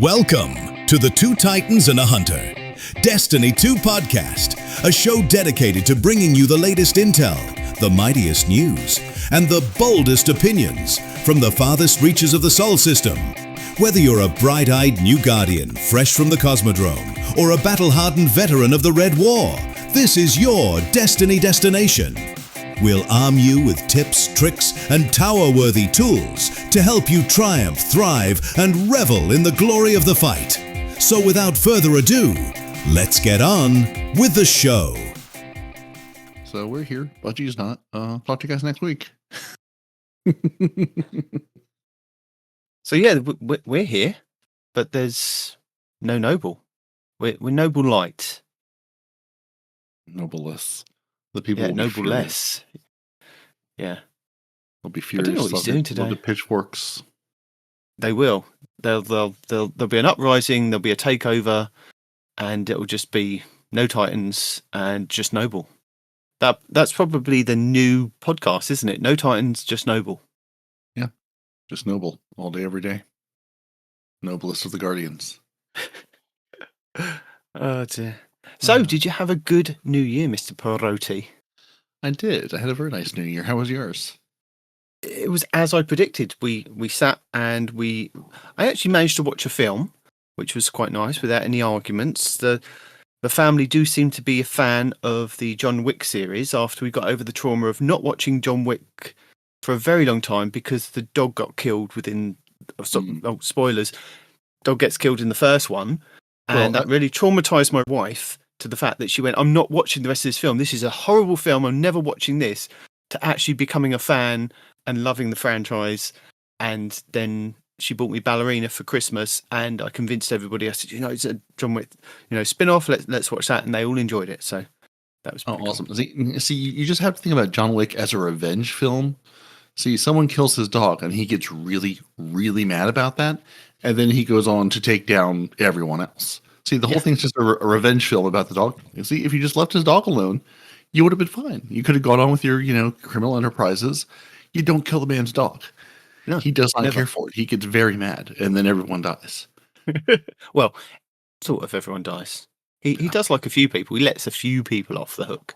Welcome to the Two Titans and a Hunter, Destiny 2 podcast, a show dedicated to bringing you the latest intel, the mightiest news, and the boldest opinions from the farthest reaches of the Sol system. Whether you're a bright-eyed new guardian fresh from the Cosmodrome or a battle-hardened veteran of the Red War, this is your Destiny destination. We'll arm you with tips, tricks, and tower-worthy tools to help you triumph, thrive, and revel in the glory of the fight. So without further ado, let's get on with the show. So we're here. Bungie's not. Talk to you guys next week. So yeah, we're here, but there's no Noble. We're Noble Light. Nobleless. The people Yeah, will be Noble furious. Less. Yeah, They'll be furious. I don't know what he's doing today. The pitchforks. they will. There'll be an uprising. There'll be a takeover, and it'll just be no Titans and just Noble. That's probably the new podcast, isn't it? No Titans, just Noble. Just noble all day, every day. Noblest of the Guardians. Oh dear. So, did you have a good New Year, Mr. Peroty? I did. I had a very nice New Year. How was yours? It was as I predicted. We sat and I actually managed to watch a film, which was quite nice without any arguments. The family do seem to be a fan of the John Wick series after we got over the trauma of not watching John Wick for a very long time because the dog got killed within spoilers. Dog gets killed in the first one, and that really traumatized my wife to the fact that she went, I'm not watching the rest of this film. This is a horrible film. I'm never watching this, to actually becoming a fan and loving the franchise. And then she bought me Ballerina for Christmas, and I convinced everybody. I said, it's a John Wick, spin-off. Let's watch that. And they all enjoyed it. So that was pretty awesome. Cool. See, you just have to think about John Wick as a revenge film. See, someone kills his dog and he gets really, really mad about that. And then he goes on to take down everyone else. See, the whole thing's just a revenge film about the dog. You see, if you just left his dog alone, you would have been fine. You could have gone on with your, criminal enterprises. You don't kill the man's dog. No, he does not care for it. He gets very mad, and then everyone dies. Well, sort of everyone dies. He does like a few people. He lets a few people off the hook.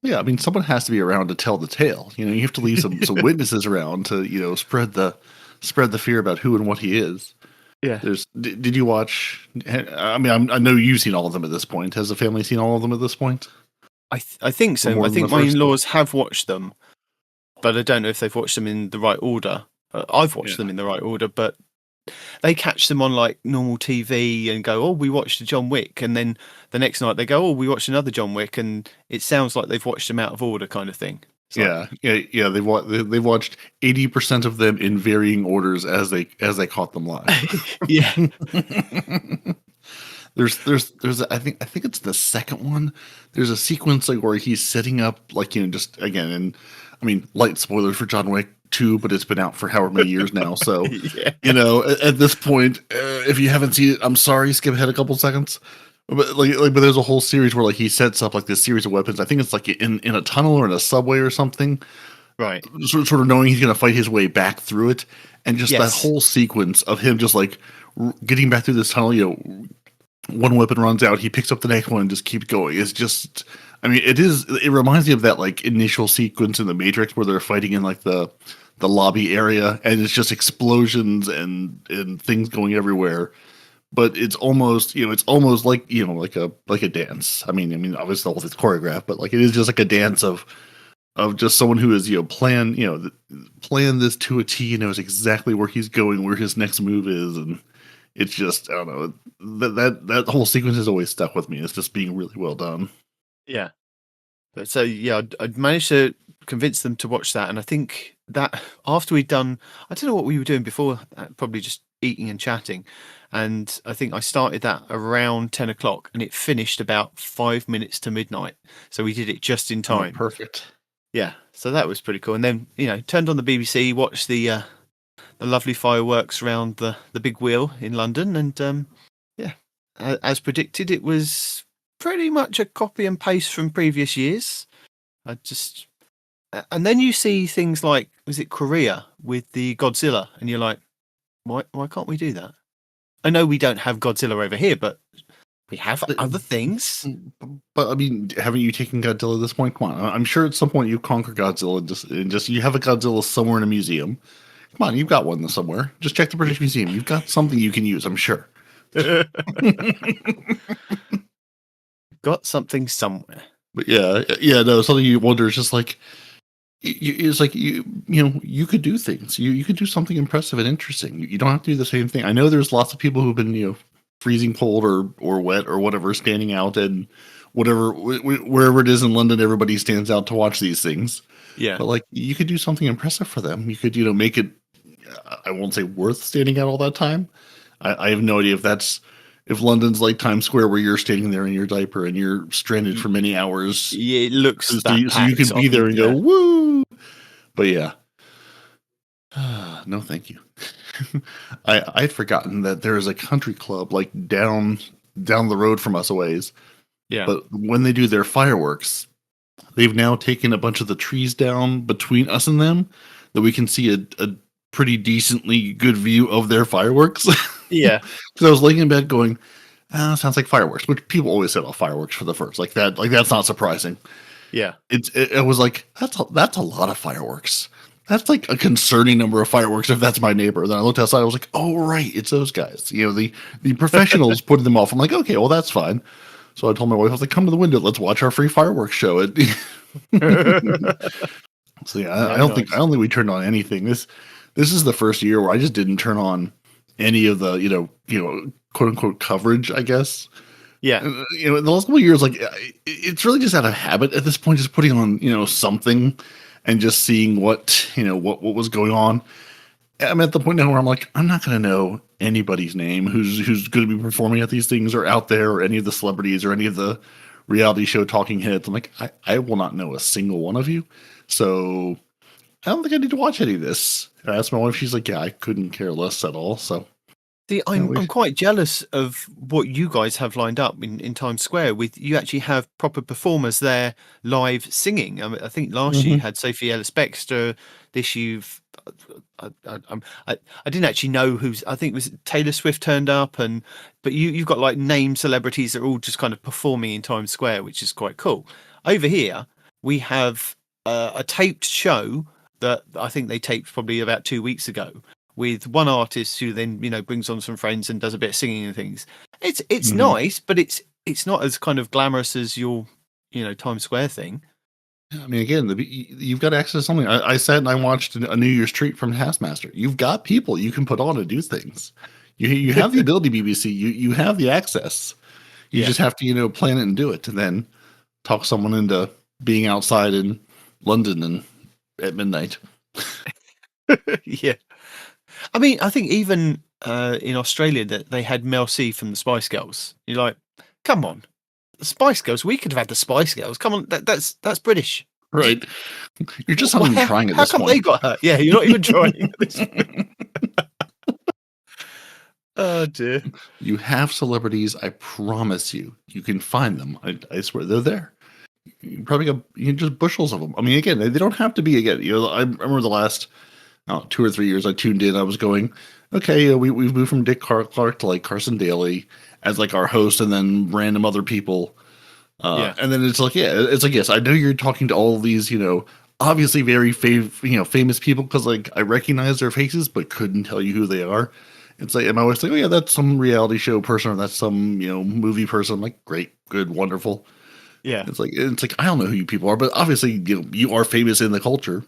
Yeah, I mean, someone has to be around to tell the tale. You have to leave some witnesses around to spread the fear about who and what he is. Yeah. Did you watch? I mean, I know you've seen all of them at this point. Has the family seen all of them at this point? I think so. I think my in-laws have watched them, but I don't know if they've watched them in the right order. I've watched them in the right order, but they catch them on like normal TV and go, "Oh, we watched a John Wick," and then the next night they go, "Oh, we watched another John Wick," and it sounds like they've watched them out of order, kind of thing. Yeah. They watched 80% of them in varying orders as they caught them live. Yeah. There's I think it's the second one. There's a sequence like where he's setting up just again, and I mean light spoilers for John Wick 2, but it's been out for however many years now. So at this point, if you haven't seen it, I'm sorry, skip ahead a couple seconds. But but there's a whole series where he sets up this series of weapons. I think it's in a tunnel or in a subway or something. Right. Sort of knowing he's going to fight his way back through it, and just that whole sequence of him just getting back through this tunnel. One weapon runs out, he picks up the next one and just keeps going. It's just, I mean, it reminds me of that initial sequence in the Matrix where they're fighting in the lobby area, and it's just explosions and things going everywhere. But it's almost, like a dance. I mean, obviously all of it's choreographed, but it is just like a dance of just someone who is, plan this to a T, knows exactly where he's going, where his next move is, and it's just, I don't know, that whole sequence has always stuck with me. It's just being really well done. Yeah. But so I'd managed to convince them to watch that, and I think that after we'd done, I don't know what we were doing before, probably just eating and chatting, and I think I started that around 10 o'clock and it finished about 5 minutes to midnight, so we did it just in time. Oh, perfect. Yeah, so that was pretty cool. And then turned on the BBC, watched the lovely fireworks around the big wheel in London, and as predicted, it was pretty much a copy and paste from previous years. And then you see things like, was it Korea with the Godzilla, and you're like, why can't we do that? I know we don't have Godzilla over here, but we have other things. But I mean, haven't you taken Godzilla at this point? Come on, I'm sure at some point you conquer Godzilla and just you have a Godzilla somewhere in a museum. Come on, you've got one somewhere. Just check the British Museum. You've got something you can use, I'm sure. Got something somewhere. But no, something you wonder is just like, it's like you could do things. You could do something impressive and interesting. You don't have to do the same thing. I know there's lots of people who've been freezing cold or wet or whatever, standing out and whatever wherever it is in London, everybody stands out to watch these things. Yeah, but like you could do something impressive for them. You could make it. I won't say worth standing out all that time. I have no idea if London's like Times Square where you're standing there in your diaper and you're stranded for many hours. Yeah, it looks so you can be there and go woo. But yeah, no, thank you. I'd forgotten that there is a country club like down the road from us a ways. Yeah, but when they do their fireworks, they've now taken a bunch of the trees down between us and them that we can see a pretty decently good view of their fireworks. Yeah. Because I was laying in bed going, sounds like fireworks, which people always say about fireworks for the first. Like that's not surprising. Yeah. It was like, that's a lot of fireworks. That's like a concerning number of fireworks if that's my neighbor. Then I looked outside, I was like, oh, right, it's those guys. The professionals putting them off. I'm like, okay, well, that's fine. So I told my wife, I was like, come to the window, let's watch our free fireworks show. So yeah, I don't think we turned on anything. This is the first year where I just didn't turn on any of the quote unquote coverage, I guess. Yeah. In the last couple of years, like it's really just out of habit at this point, just putting on something and just seeing what was going on. I'm at the point now where I'm like, I'm not going to know anybody's name who's going to be performing at these things or out there, or any of the celebrities or any of the reality show talking heads. I'm like, I will not know a single one of you. So I don't think I need to watch any of this. I asked my wife, she's like, yeah, I couldn't care less at all. So see, I'm quite jealous of what you guys have lined up in Times Square. With you actually have proper performers there live singing. I think last year you had Sophie Ellis-Bextor. This I didn't actually know who's. I think it was Taylor Swift turned up, but you've got like named celebrities that are all just kind of performing in Times Square, which is quite cool. Over here we have a taped show that I think they taped probably about 2 weeks ago, with one artist who then brings on some friends and does a bit of singing and things. It's nice, but it's not as kind of glamorous as your Times Square thing. I mean, again, you've got access to something. I sat and I watched a New Year's treat from Taskmaster. You've got people you can put on to do things. You have the ability, BBC. You have the access. You just have to plan it and do it, and then talk someone into being outside in London and at midnight. Yeah. I mean, I think even in Australia that they had Mel C from the Spice Girls. You're like, come on, the Spice Girls. We could have had the Spice Girls. Come on, that's British, right? You're just not even trying at this point. How come they got her? Yeah, you're not even trying at this point. Oh dear. You have celebrities. I promise you can find them. I swear they're there. You probably got just bushels of them. I mean, again, they don't have to be. Again, I remember the last 2 or 3 years I tuned in. I was going, okay, we've moved from Dick Clark to like Carson Daly as like our host, and then random other people. And then it's like, yes, I know you're talking to all these, obviously very famous people, because like I recognize their faces, but couldn't tell you who they are. It's like, and my wife's like, oh yeah, that's some reality show person, or that's some movie person. I'm like, great, good, wonderful. Yeah, it's like I don't know who you people are, but obviously you are famous in the culture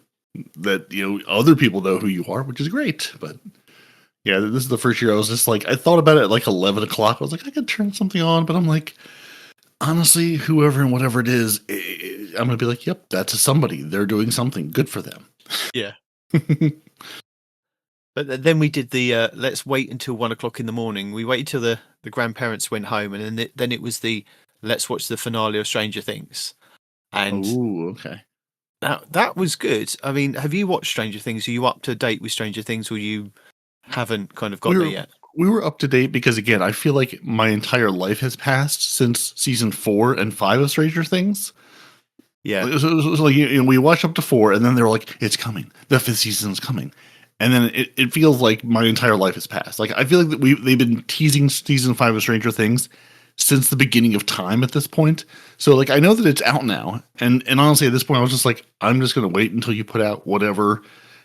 that other people know who you are, which is great. But yeah, this is the first year I was just like, I thought about it at like 11 o'clock. I was like, I could turn something on, but I'm like, honestly, whoever and whatever it is, I'm gonna be like, yep, that's somebody. They're doing something good for them. Yeah. But then we did the let's wait until 1 o'clock in the morning. We waited till the grandparents went home, and then it was the let's watch the finale of Stranger Things. And okay. Now that was good. I mean, have you watched Stranger Things? Are you up to date with Stranger Things, or you haven't kind of got there yet? We were up to date because, again, I feel like my entire life has passed since season 4 and 5 of Stranger Things. Yeah, it was like we watched up to 4, and then they were like, "It's coming. The 5th season's coming." and then it feels like my entire life has passed. Like I feel like they've been teasing season 5 of Stranger Things since the beginning of time at this point. So like I know that it's out now, and honestly at this point I was just like, I'm just gonna wait until you put out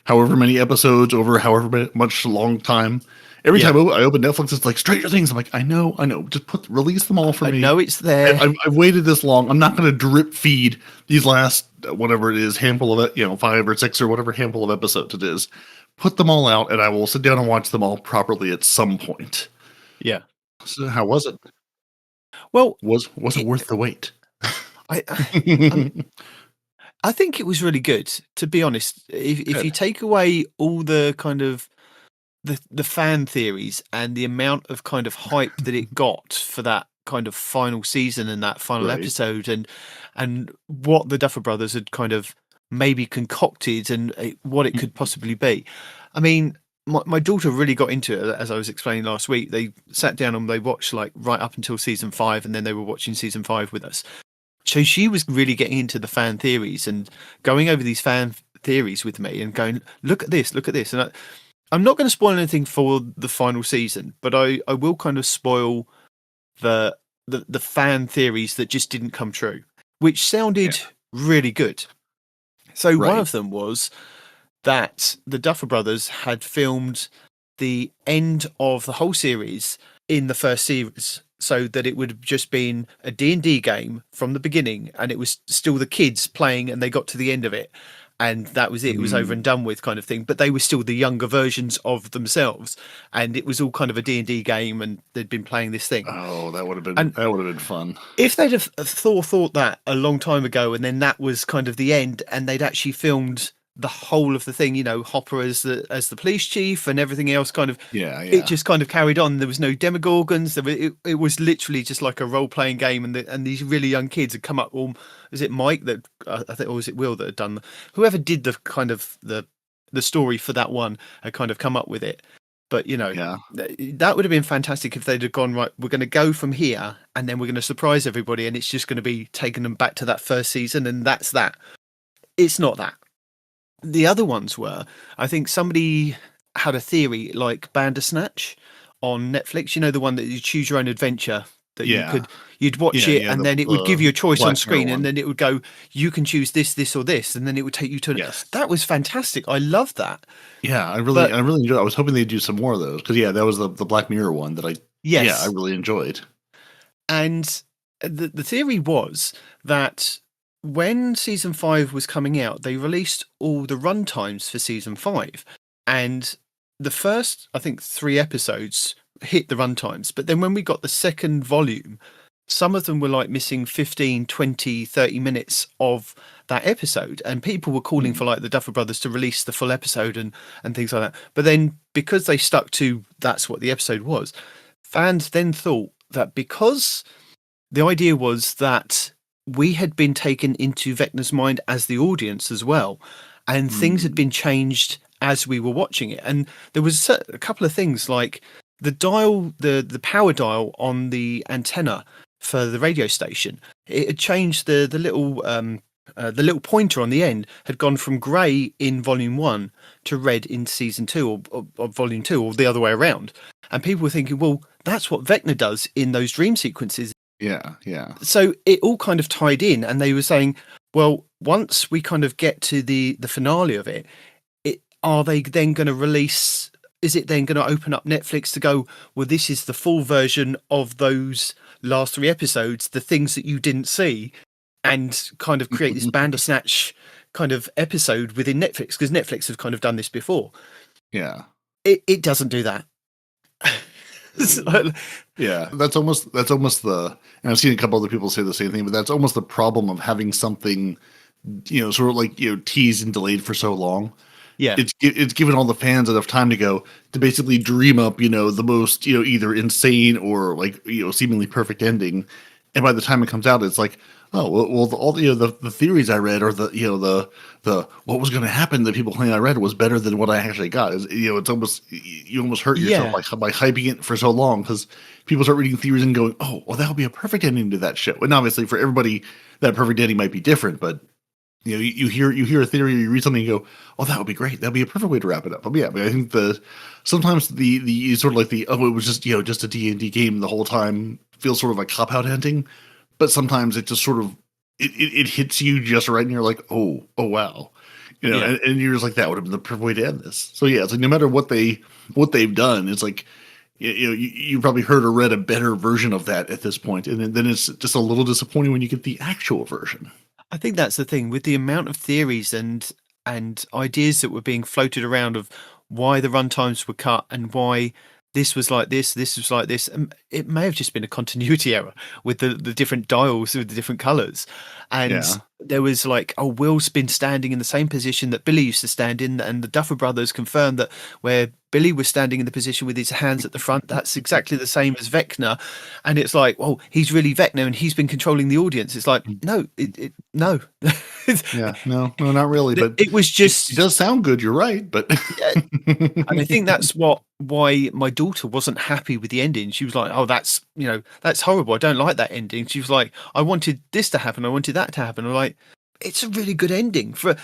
however many episodes over however much long time. Every time I open Netflix, it's like Stranger Things. I'm like, I know. Just release them all for me. I know it's there. I've waited this long. I'm not going to drip feed these last whatever it is handful of 5 or 6 or whatever handful of episodes it is. Put them all out, and I will sit down and watch them all properly at some point. Yeah. So how was it? Well, was it worth the wait? I think it was really good. To be honest, if you take away all the kind of the fan theories and the amount of kind of hype that it got for that kind of final season and that final episode, and what the Duffer Brothers had kind of maybe concocted and what it could possibly be. I mean, my daughter really got into it, as I was explaining last week. They sat down and they watched like right up until season 5, and then they were watching season 5 with us. So she was really getting into the fan theories and going over these fan theories with me and going, look at this. And I'm not going to spoil anything for the final season, but I will kind of spoil the fan theories that just didn't come true, which sounded really good. So one of them was that the Duffer Brothers had filmed the end of the whole series in the first series, so that it would have just been a D&D game from the beginning, and it was still the kids playing, and they got to the end of it. And that was it. It was over and done with, kind of thing. But they were still the younger versions of themselves, and it was all kind of a D&D game, and they'd been playing this thing. Oh, that would have been fun. If they'd have thought that a long time ago, and then that was kind of the end, and they'd actually filmed the whole of the thing, Hopper as the police chief and everything else, kind of it just kind of carried on. There was no demogorgons. It was literally just like a role playing game, and these really young kids had come up. Is it Mike that I think, or was it Will that had done? Whoever did the kind of the story for that one had kind of come up with it. But that would have been fantastic if they'd have gone, right, we're going to go from here, and then we're going to surprise everybody, and it's just going to be taking them back to that first season, and that's that. It's not that. The other ones were, I think somebody had a theory like Bandersnatch on Netflix. The one that you choose your own adventure, that you'd watch it, and then it would give you a choice on screen, and then it would go, you can choose this or this, and then it would take you to that was fantastic. I loved that. Yeah, I really enjoyed it. I was hoping they'd do some more of those, because that was the Black Mirror one that I really enjoyed. And the theory was that when season 5 was coming out, they released all the run times for season 5, and the first, I think, 3 episodes hit the run times. But then when we got the second volume, some of them were like missing 15, 20, 30 minutes of that episode, and people were calling for like the Duffer Brothers to release the full episode and things like that. But then because they stuck to that's what the episode was, fans then thought that because the idea was that we had been taken into Vecna's mind as the audience as well, and things had been changed as we were watching it. And there was a couple of things like the dial, the power dial on the antenna for the radio station. It had changed the little pointer on the end had gone from grey in volume 1 to red in season 2 or volume 2, or the other way around. And people were thinking, well, that's what Vecna does in those dream sequences. Yeah. So it all kind of tied in, and they were saying, well, once we kind of get to the finale of it, are they then going to release? Is it then going to open up Netflix to go, well, this is the full version of those last 3 episodes, the things that you didn't see, and kind of create this Bandersnatch kind of episode within Netflix, because Netflix have kind of done this before. Yeah. It doesn't do that. Yeah, that's almost the, and I've seen a couple other people say the same thing, but that's almost the problem of having something, sort of like, teased and delayed for so long. Yeah, it's given all the fans enough time to basically dream up, the most, either insane or like, seemingly perfect ending. And by the time it comes out, it's like, oh, well, all the theories I read, or the what was going to happen, the people claiming I read was better than what I actually got. It's almost, you almost hurt yourself by hyping it for so long, because people start reading theories and going, oh, well, that would be a perfect ending to that show. And obviously for everybody, that perfect ending might be different, but you hear a theory, you read something, you go, "Oh, that would be great. That'd be a perfect way to wrap it up." But yeah, but I think sometimes the sort of like it was just just a D&D game the whole time feels sort of like cop out ending, but sometimes it just sort of it hits you just right, and you're like, "Oh wow," and you're just like, "That would have been the perfect way to end this." So yeah, it's like no matter what they've done, it's like you probably heard or read a better version of that at this point, and then it's just a little disappointing when you get the actual version. I think that's the thing with the amount of theories and ideas that were being floated around of why the runtimes were cut and why this was like this was like this. It may have just been a continuity error with the different dials with the different colours. And there was like, Will's been standing in the same position that Billy used to stand in, and the Duffer Brothers confirmed that where Billy was standing in the position with his hands at the front, that's exactly the same as Vecna. And it's like, well, he's really Vecna and he's been controlling the audience. It's like, no, no. No, not really. But it was just, it does sound good. You're right, but and I think that's why my daughter wasn't happy with the ending. She was like, "Oh, that's horrible. I don't like that ending." She was like, "I wanted this to happen. I wanted that to happen." I'm like, it's a really good ending for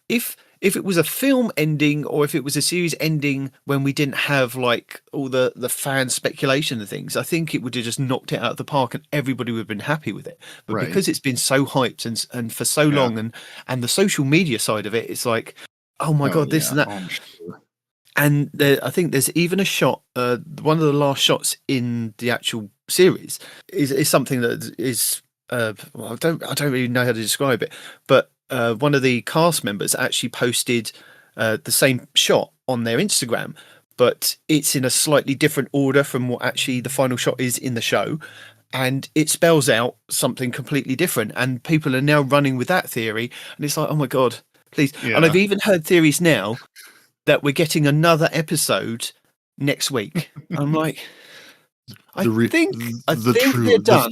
if it was a film ending or if it was a series ending when we didn't have like all the fan speculation and things. I think it would have just knocked it out of the park and everybody would have been happy with it. But because it's been so hyped and for so long and the social media side of it, it's like, oh my God, this and that. Sure. And I think there's even a shot, one of the last shots in the actual series is something that is, I don't really know how to describe it, but one of the cast members actually posted the same shot on their Instagram, but it's in a slightly different order from what actually the final shot is in the show. And it spells out something completely different. And people are now running with that theory. And it's like, oh my God, please. Yeah. And I've even heard theories now that we're getting another episode next week. I'm like, I think they're done.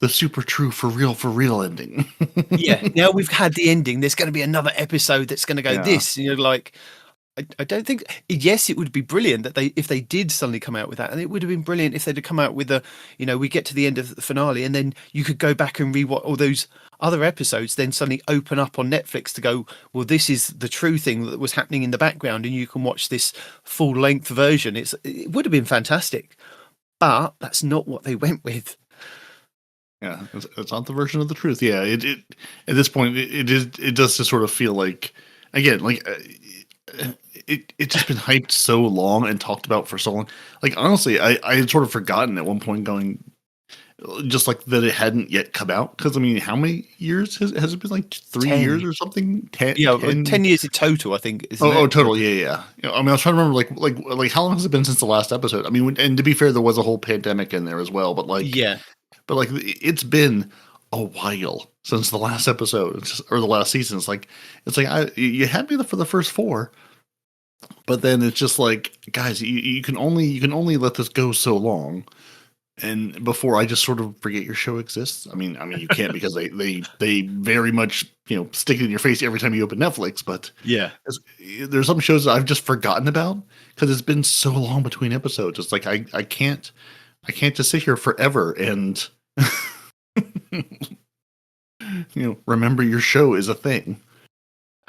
The super true for real ending. Yeah, now we've had the ending. There's going to be another episode that's going to go this. And you're like, I don't think. Yes, it would be brilliant that if they did suddenly come out with that, and it would have been brilliant if they'd have come out with we get to the end of the finale, and then you could go back and rewatch all those other episodes. Then suddenly open up on Netflix to go, well, this is the true thing that was happening in the background, and you can watch this full length version. It would have been fantastic, but that's not what they went with. Yeah, it's not the version of the truth. Yeah, it at this point it does just sort of feel like, again, like. It's just been hyped so long and talked about for so long. Like, honestly, I had sort of forgotten at one point, going just like that it hadn't yet come out. Because I mean, how many years has it been? Like 3 years or something? 10 years in total, I think. Total, yeah. I mean, I was trying to remember like how long has it been since the last episode? I mean, and to be fair, there was a whole pandemic in there as well. But it's been a while since the last episode or the last season. It's like you had me for the first 4. But then it's just like, guys, you can only let this go so long, and before I just sort of forget your show exists. I mean you can't because they very much stick it in your face every time you open Netflix. But yeah, there's some shows that I've just forgotten about because it's been so long between episodes. It's like I can't just sit here forever and remember your show is a thing.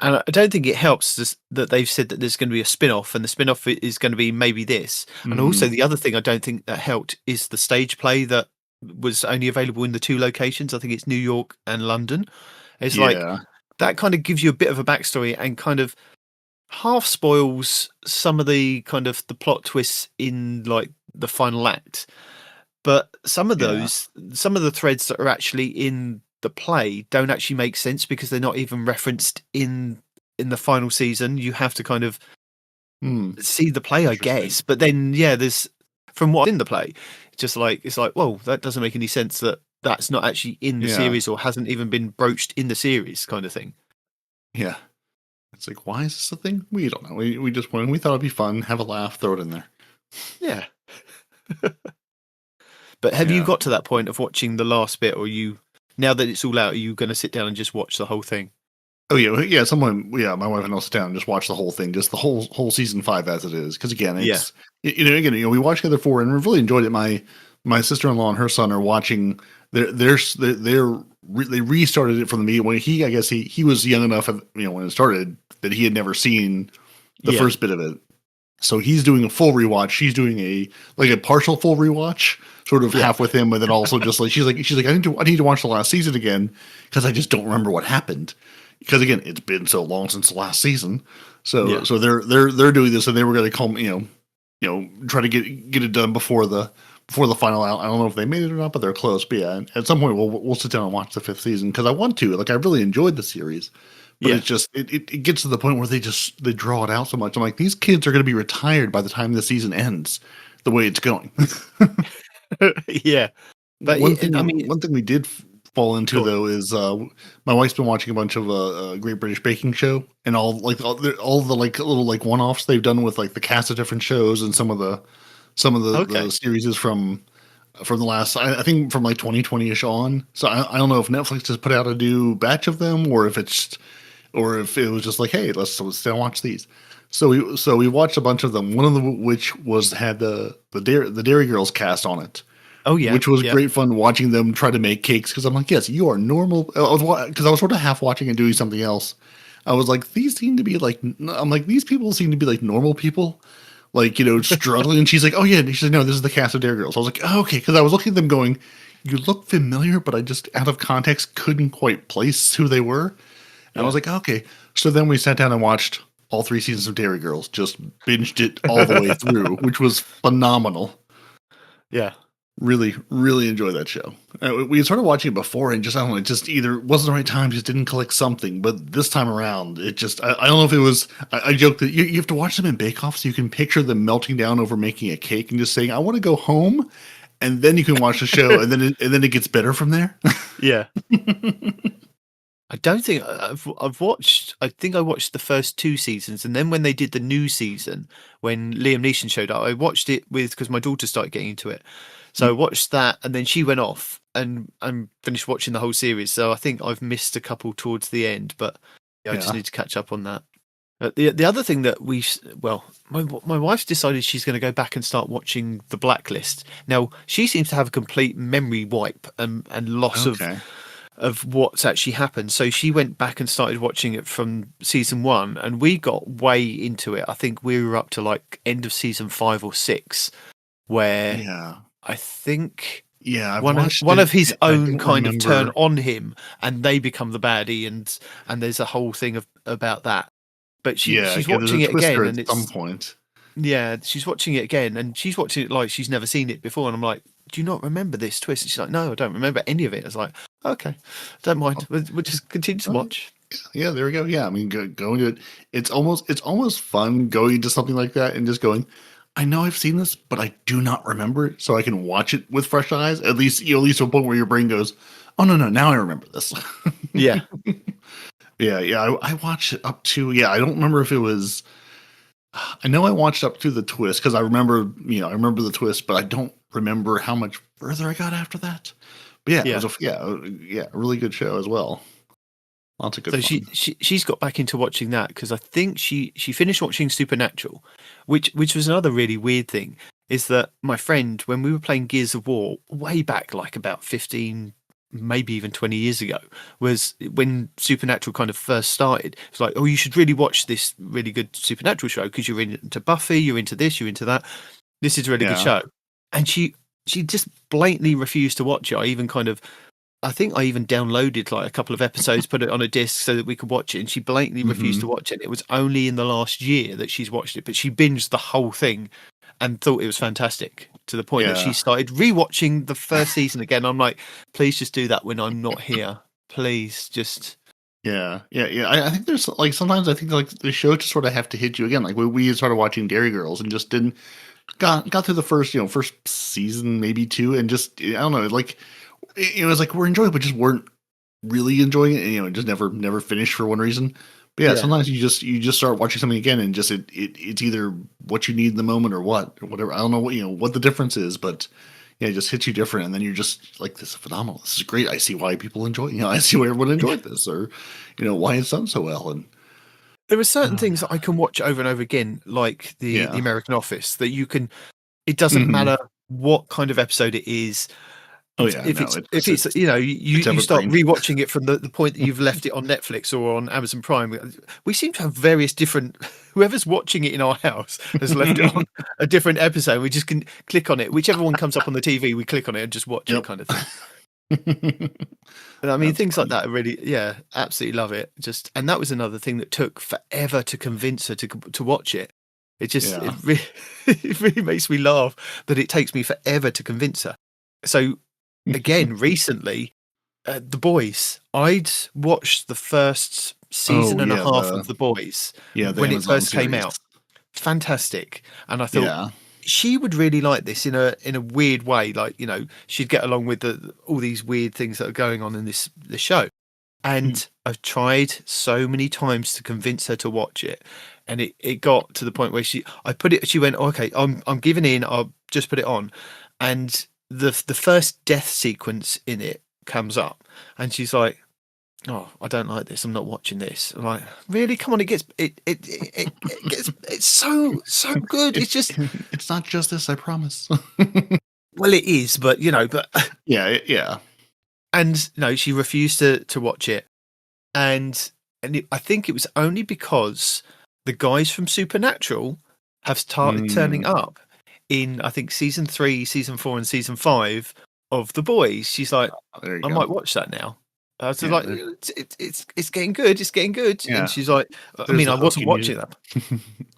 And I don't think it helps that they've said that there's going to be a spin-off, and the spin-off is going to be maybe this. Mm. And also the other thing I don't think that helped is the stage play that was only available in the 2 locations. I think it's New York and London. It's like that kind of gives you a bit of a backstory and kind of half spoils some of the kind of the plot twists in like the final act. But some of those, some of the threads that are actually in the play don't actually make sense because they're not even referenced in the final season. You have to kind of see the play, I guess. But then, there's from what's in the play, it's like, whoa, that doesn't make any sense that that's not actually in the series or hasn't even been broached in the series, kind of thing. Yeah, it's like, why is this a thing? We don't know. We just went. We thought it'd be fun, have a laugh, throw it in there. Yeah. But have you got to that point of watching the last bit, or you? Now that it's all out, are you going to sit down and just watch the whole thing? Oh yeah. My wife and I'll sit down and just watch the whole thing, just the whole season 5 as it is. Because again, we watched the other 4 and we've really enjoyed it. My sister-in-law and her son are watching they restarted it from the beginning. When I guess he was young enough, when it started, that he had never seen the first bit of it. So he's doing a full rewatch. She's doing a partial full rewatch, sort of half with him, but then also just she's like I need to watch the last season again because I just don't remember what happened. Because again, it's been so long since the last season. So they're doing this, and they were going to come, try to get it done before the final out. I don't know if they made it or not, but they're close. But yeah, at some point we'll sit down and watch the 5th season because I want to. I really enjoyed the series. But it's just it gets to the point where they draw it out so much. I'm like, these kids are going to be retired by the time the season ends, the way it's going. Yeah, but one thing we did fall into though is my wife's been watching a bunch of Great British Baking Show and all the little one-offs they've done with the cast of different shows and some of the series is from the last, I think from 2020ish on. So I don't know if Netflix has put out a new batch of them or if it was just hey, let's still watch these. So we watched a bunch of them. One of them which had the Derry Girls cast on it. Oh yeah, which was great fun watching them try to make cakes because I'm like, yes, you are normal. Because I was sort of half watching and doing something else. I was like, these seem to be these people seem to be normal people, struggling. And she's like, oh yeah, and she said, no, this is the cast of Derry Girls. I was like, oh, okay, because I was looking at them going, you look familiar, but I just out of context couldn't quite place who they were. And I was like, okay. So then we sat down and watched all 3 seasons of Derry Girls, just binged it all the way through, which was phenomenal. Yeah. Really, really enjoy that show. We started watching it before and just, I don't know, it just either wasn't the right time, just didn't click something. But this time around, it just, I don't know if it was, I joked that you have to watch them in Bake Off so you can picture them melting down over making a cake and just saying, I want to go home. And then you can watch the show and then it gets better from there. Yeah. I don't think I've watched. I think I watched the first 2 seasons, and then when they did the new season, when Liam Neeson showed up, I watched it because my daughter started getting into it. So I watched that, and then she went off, and finished watching the whole series. So I think I've missed a couple towards the end, but I just need to catch up on that. The other thing that my wife's decided she's going to go back and start watching The Blacklist. Now she seems to have a complete memory wipe and loss of what's actually happened. So she went back and started watching it from season 1, and we got way into it. I think we were up to end of season 5 or 6, where I think one of his own kind of turn on him, and they become the baddie, and there's a whole thing about that. But she's watching it again, and it's at some point. Yeah, she's watching it again, and she's watching it like she's never seen it before. And I'm like, do you not remember this twist? And she's like, no, I don't remember any of it. I was like, okay, don't mind. We'll just continue to watch. Yeah, there we go. Yeah, I mean, going to it, it's almost fun going into something like that and just going, I know I've seen this, but I do not remember it, so I can watch it with fresh eyes. At least to a point where your brain goes, oh no, now I remember this. Yeah. Yeah. I watched it up to, I don't remember if it was, I know I watched up to the twist because I remember the twist, but I don't remember how much further I got after that. But it was a really good show as well. Lots of good fun. She's got back into watching that because I think she finished watching Supernatural, which was another really weird thing, is that my friend, when we were playing Gears of War way back, about 15, maybe even 20 years ago, was when Supernatural kind of first started. It's like, oh, you should really watch this really good Supernatural show because you're into Buffy, you're into this, you're into that. This is a really good show. And she just blatantly refused to watch it. I think I even downloaded a couple of episodes, put it on a disc so that we could watch it, and she blatantly refused to watch it. It was only in the last year that she's watched it, but she binged the whole thing and thought it was fantastic, to the point that she started rewatching the first season again. I'm like, please just do that when I'm not here. Please just. Yeah. I think there's sometimes I think the show just sort of have to hit you again. We started watching Derry Girls and just didn't got through the first season, maybe 2, and just, I don't know, it was we're enjoying it, but just weren't really enjoying it, and just never finished for one reason. But sometimes you just start watching something again, and just it's either what you need in the moment or whatever. I don't know what the difference is, but it just hits you different, and then you're just like, this is phenomenal. This is great. I see why people enjoy it. I see why everyone enjoyed this, or why it's done so well. And there are certain things that I can watch over and over again, like the American Office, that you can. It doesn't matter what kind of episode it is. Oh yeah, if it's you know you start rewatching it from the point that you've left it on Netflix or on Amazon Prime. We seem to have various different. Whoever's watching it in our house has left it on a different episode. We just can click on it, whichever one comes up on the TV. We click on it and just watch it, kind of thing. And I mean, things like that are really, absolutely love it. And that was another thing that took forever to convince her to watch it. It just it really makes me laugh that it takes me forever to convince her. So again, recently, The Boys. I'd watched the first season and a half of The Boys when it first came out. Fantastic, and I thought she would really like this in a weird way. Like, you know, she'd get along with all these weird things that are going on in this show. And I've tried so many times to convince her to watch it, and it got to the point where she went, okay, I'm giving in. I'll just put it on, and the first death sequence in it comes up, and she's like, "Oh, I don't like this. I'm not watching this." I'm like, "Really? Come on! It gets it's so good. It's not just this. I promise." Well, it is, but yeah. And no, she refused to watch it, and I think it was only because the guys from Supernatural have started turning up in, I think, season 3, season 4, and season 5 of The Boys. She's like, I might watch that now. So like, it's getting good. It's getting good. Yeah. And she's like, I mean, I wasn't watching that.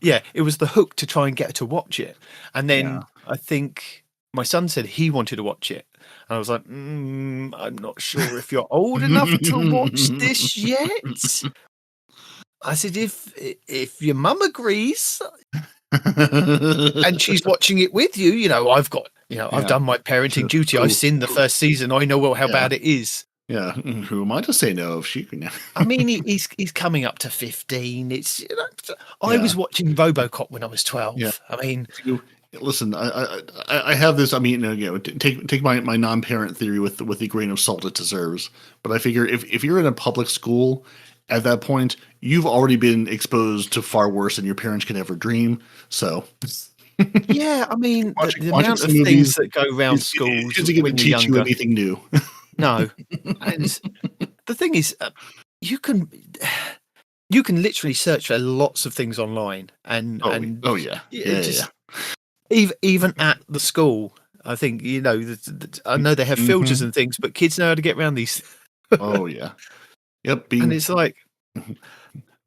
Yeah, it was the hook to try and get her to watch it. And then I think my son said he wanted to watch it. And I was like, I'm not sure if you're old enough to watch this yet. I said, if your mum agrees and she's watching it with you, I've done my parenting duty. I've seen the first season. I know how bad it is. Yeah, who am I to say no if she can? I mean, he's coming up to 15. It's I was watching RoboCop when I was 12. Yeah. I mean, listen, I have this. I mean, take my non-parent theory with the grain of salt it deserves. But I figure if you're in a public school at that point, you've already been exposed to far worse than your parents can ever dream. So. Yeah, I mean, the amount of things that go around schools isn't going to teach you anything new. No, and the thing is, you can literally search for lots of things online, and even at the school, I think I know they have filters and things, but kids know how to get around these. Oh yeah, yep. And it's like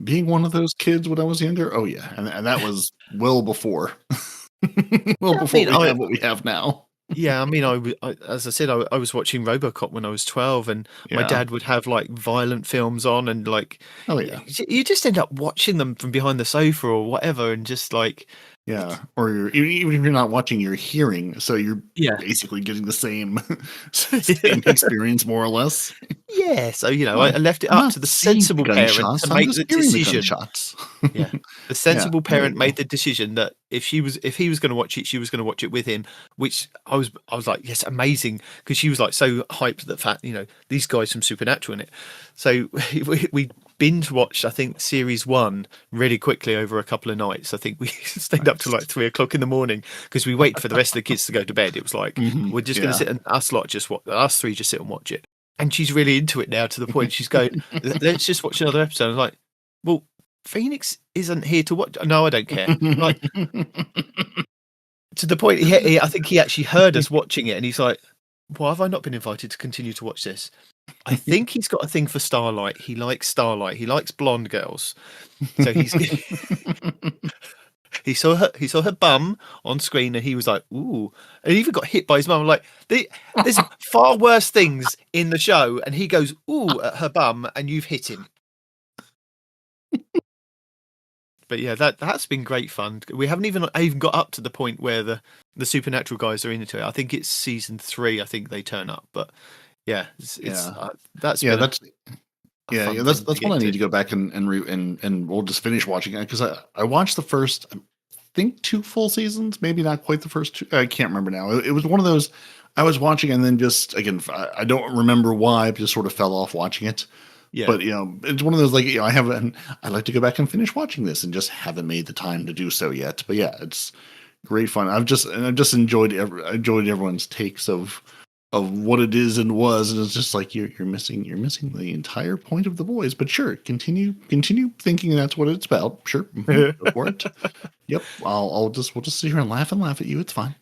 being one of those kids when I was younger. Oh yeah, and that was well before, before we have what we have now. Yeah, I mean, as I said, I was watching RoboCop when I was 12, and my dad would have like violent films on, and like, you just end up watching them from behind the sofa or whatever, and just like, or even if you're not watching, you're hearing, so you're basically getting the same experience more or less. Yeah, so I left it up to the sensible parent to make the decision. The sensible parent made the decision that if he was going to watch it, she was going to watch it with him. Which I was like, yes, amazing, because she was like so hyped that fact, these guys from Supernatural in it. So we binge watched, I think, series 1 really quickly over a couple of nights. I think we stayed up to like 3 o'clock in the morning because we waited for the rest of the kids to go to bed. It was like we're just going to sit and us 3 just sit and watch it. And she's really into it now to the point she's going, let's just watch another episode. I was like, well, Phoenix isn't here to watch. No, I don't care. Like, to the point, I think he actually heard us watching it, and he's like, why have I not been invited to continue to watch this? I think he's got a thing for Starlight. He likes Starlight. He likes blonde girls. So he saw her bum on screen, and he was like, ooh. And he even got hit by his mum. I'm like, there's far worse things in the show, and he goes, ooh, at her bum, and you've hit him. But yeah, that's been great fun. We haven't even got up to the point where the Supernatural guys are into it. I think it's season 3. I think they turn up, but that's one I need to go back and we'll just finish watching it, because I watched the first, I think, 2 full seasons, maybe not quite the first 2. I can't remember now. It was one of those I was watching, and then just again, I don't remember why, but just sort of fell off watching it. Yeah. But it's one of those, like, I'd like to go back and finish watching this, and just haven't made the time to do so yet. But yeah, it's great fun. I've just enjoyed everyone's takes of what it is and was, and it's just like you're missing the entire point of The Boys. But sure, continue thinking that's what it's about. Sure, go for it. Yep, we'll just sit here and laugh at you. It's fine.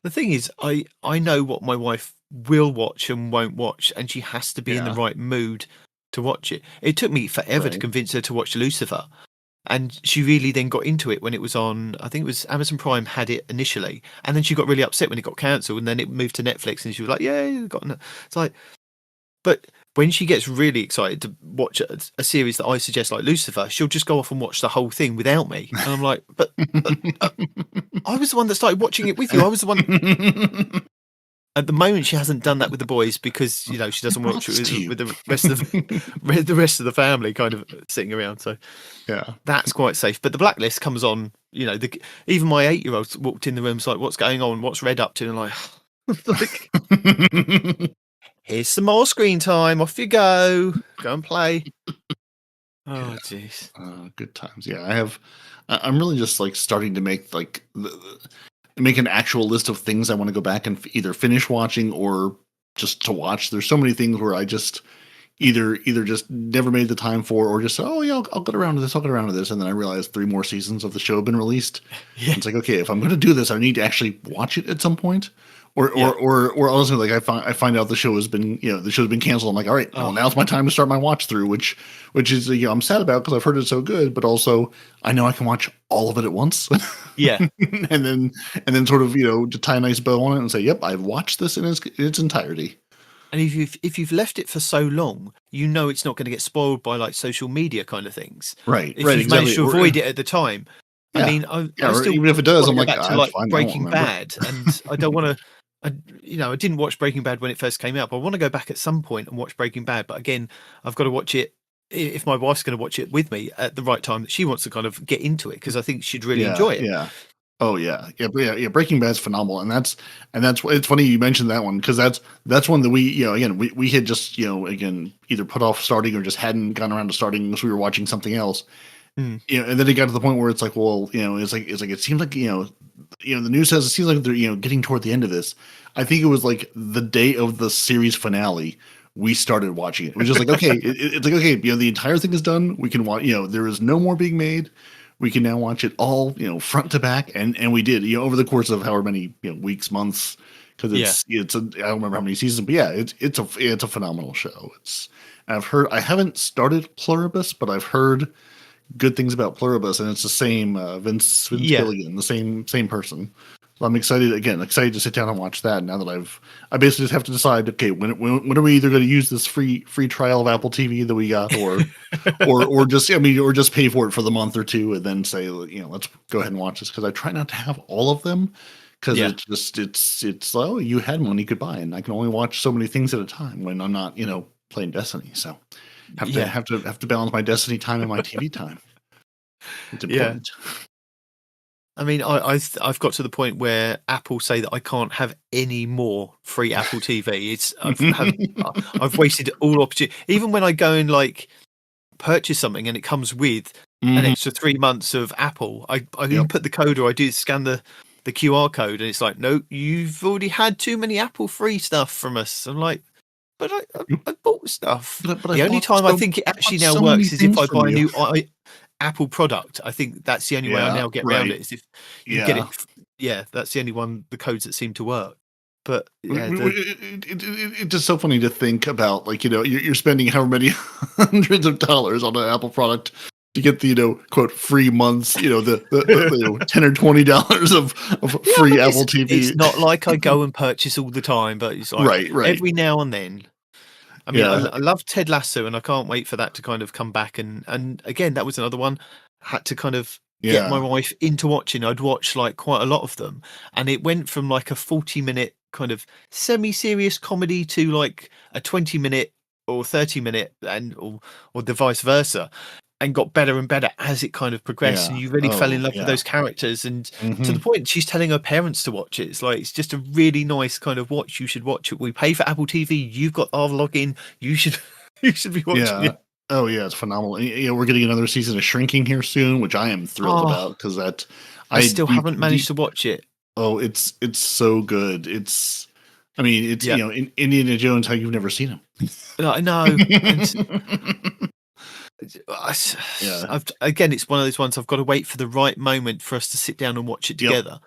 The thing is, I know what my wife will watch and won't watch, and she has to be in the right mood to watch it. It took me forever to convince her to watch Lucifer. And she really then got into it when it was on, I think it was Amazon Prime had it initially. And then she got really upset when it got cancelled, and then it moved to Netflix, and she was like, yeah, it's like, but when she gets really excited to watch a series that I suggest, like Lucifer, she'll just go off and watch the whole thing without me. And I'm like, but I was the one that started watching it with you. I was the one. At the moment, she hasn't done that with The Boys because she doesn't watch it with the rest of the family kind of sitting around. So yeah, that's quite safe. But The Blacklist comes on. Even my 8-year-old walked in the room, like, "What's going on? What's Red up to?" And like, here's some more screen time. Off you go. Go and play. Oh, jeez. Good times. Yeah, I'm really just like starting to make like make an actual list of things I want to go back and either finish watching or just to watch. There's so many things where I just either just never made the time for, or just I'll get around to this, and then I realized 3 more seasons of the show have been released. Yeah. It's like, okay, if I'm going to do this, I need to actually watch it at some point. Or honestly, like I find out the show has been canceled. I'm like, all right, well, now's my time to start my watch through, which is I'm sad about because I've heard it's so good, but also I know I can watch all of it at once. Yeah, and then sort of to tie a nice bow on it and say, yep, I've watched this in its entirety. And if you've left it for so long, it's not going to get spoiled by like social media kind of things. Right. If you've managed to avoid it at the time. Yeah. I mean, I still, even if it does, I'm like, back to Breaking Bad, and I don't want to. I didn't watch Breaking Bad when it first came out, but I want to go back at some point and watch Breaking Bad. But again, I've got to watch it if my wife's going to watch it with me at the right time that she wants to kind of get into it, because I think she'd really enjoy it. Yeah. Oh yeah. Breaking Bad's phenomenal, and that's it's funny you mentioned that one, because that's one that we had just again either put off starting or just hadn't gone around to starting because we were watching something else. And then it got to the point where it's like, well, it's like it seems like the news says it seems like they're getting toward the end of this. I think it was like the day of the series finale we started watching it. It was just like, okay, it's like, okay, the entire thing is done. We can watch. There is no more being made. We can now watch it all, front to back, and we did, over the course of however many weeks, months, because I don't remember how many seasons, but yeah, it's a phenomenal show. I haven't started Pluribus, but I've heard good things about Pluribus, and it's the same Vince Gilligan, the same person. So I'm excited to sit down and watch that. Now that I basically just have to decide, okay, when are we either going to use this free trial of Apple TV that we got, or just pay for it for the month or two and then say, let's go ahead and watch this, because I try not to have all of them, because it's you had money you could buy, and I can only watch so many things at a time when I'm not playing Destiny. So have to balance my Destiny time and my TV time. It's important. I mean, I've got to the point where Apple say that I can't have any more free Apple TV. I've wasted all opportunity. Even when I go and like purchase something and it comes with an extra 3 months of Apple, I input the code, or I do scan the QR code, and it's like, no, you've already had too many Apple free stuff from us. I'm like, but I bought stuff. But the only time I think it actually now works is if I buy a new Apple product. I think that's the only way I now get around it, is if you get it. Yeah, that's the only one, the codes that seem to work. But it's just so funny to think about, like, you're spending however many hundreds of dollars on an Apple product to get the quote free months, the $10 or $20 of free Apple TV. It's not like I go and purchase all the time, but it's like right. every now and then. I mean, I love Ted Lasso, and I can't wait for that to kind of come back. And again, that was another one. Had to kind of get my wife into watching. I'd watch like quite a lot of them, and it went from like a 40-minute kind of semi-serious comedy to like a 20-minute or 30-minute, or the vice versa, and got better and better as it kind of progressed. And you really fell in love with those characters, and to the point she's telling her parents to watch it. It's like, it's just a really nice kind of watch. You should watch it. We pay for Apple TV. You've got our login. You should be watching it. Oh yeah, it's phenomenal. We're getting another season of Shrinking here soon, which I am thrilled about, because I still haven't managed to watch it. Oh, it's so good. I mean, it's in Indiana Jones how you've never seen him. I know. Again, it's one of those ones I've got to wait for the right moment for us to sit down and watch it together.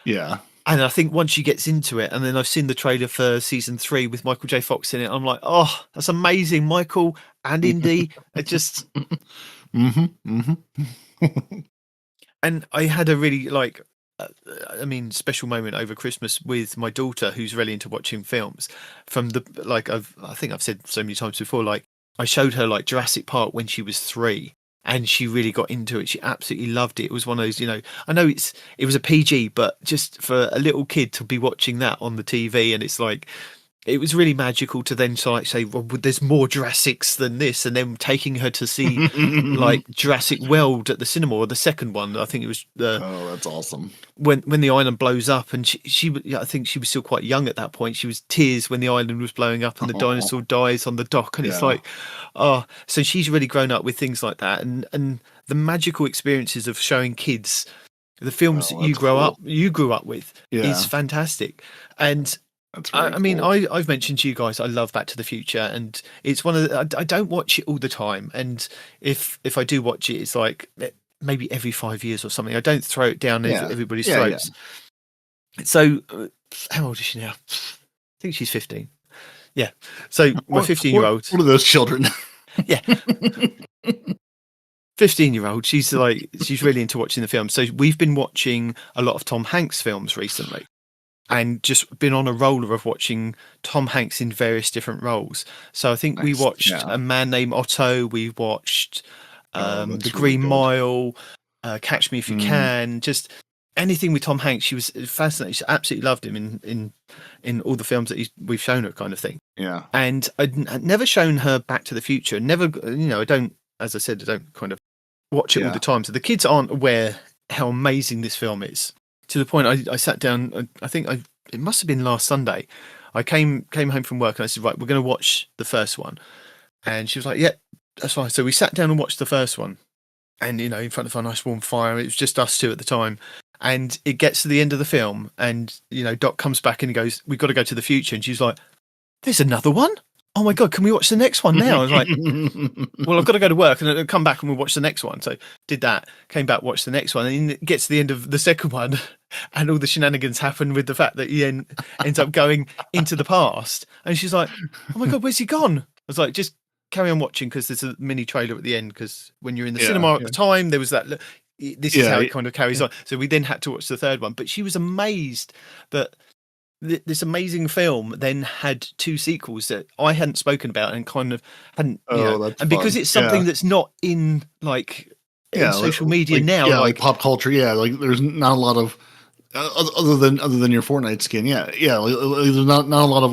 Yeah. And I think once she gets into it, and then I've seen the trailer for season 3 with Michael J. Fox in it, I'm like, oh, that's amazing. Michael and Indy are just. And I had a really special moment over Christmas with my daughter, who's really into watching films. From I think I've said so many times before, like I showed her like Jurassic Park when she was 3. And she really got into it. She absolutely loved it. It was one of those, I know it was a PG, but just for a little kid to be watching that on the TV, and it's like, it was really magical to then say, well, there's more Jurassics than this, and then taking her to see like Jurassic World at the cinema, or the second one. I think it was oh, that's awesome. When the island blows up, and she I think she was still quite young at that point. She was tears when the island was blowing up and the dinosaur dies on the dock, and it's like, oh, so she's really grown up with things like that, and the magical experiences of showing kids the films that you grew up with is fantastic. And I mean, I've mentioned to you guys, I love Back to the Future, and it's one of I don't watch it all the time, and if I do watch it, it's like maybe every 5 years or something. I don't throw it down everybody's throats. Yeah. So, how old is she now? I think she's 15. Yeah. So my 15-year-old. One of those children. Yeah. 15-year-old. She's really into watching the film. So we've been watching a lot of Tom Hanks films recently. And just been on a roller of watching Tom Hanks in various different roles. So I think we watched A Man Named Otto. We watched The Green Mile, Catch Me If You Can. Just anything with Tom Hanks. She was fascinated. She absolutely loved him in all the films that we've shown her, kind of thing. Yeah. And I'd never shown her Back to the Future. Never, I don't. As I said, I don't kind of watch it all the time. So the kids aren't aware how amazing this film is. To the point, I sat down. I think it must have been last Sunday. I came home from work and I said, right, we're going to watch the first one. And she was like, yeah, that's fine. So we sat down and watched the first one, and in front of a nice warm fire. It was just us two at the time. And it gets to the end of the film, and Doc comes back and he goes, "We've got to go to the future." And she's like, "There's another one? Oh my God, can we watch the next one now?" I was like, well, I've got to go to work and I'll come back and we'll watch the next one. So did that, came back, watched the next one, and it gets to the end of the second one and all the shenanigans happen with the fact that he ends up going into the past. And she's like, "Oh my God, where's he gone?" I was like, just carry on watching, because there's a mini trailer at the end, because when you're in the cinema at the time, there was that, this is how it kind of carries on. So we then had to watch the third one. But she was amazed that this amazing film then had 2 sequels that I hadn't spoken about and kind of hadn't, and because it's something that's not in in social media now, like pop culture, there's not a lot of other than your Fortnite skin, there's not a lot of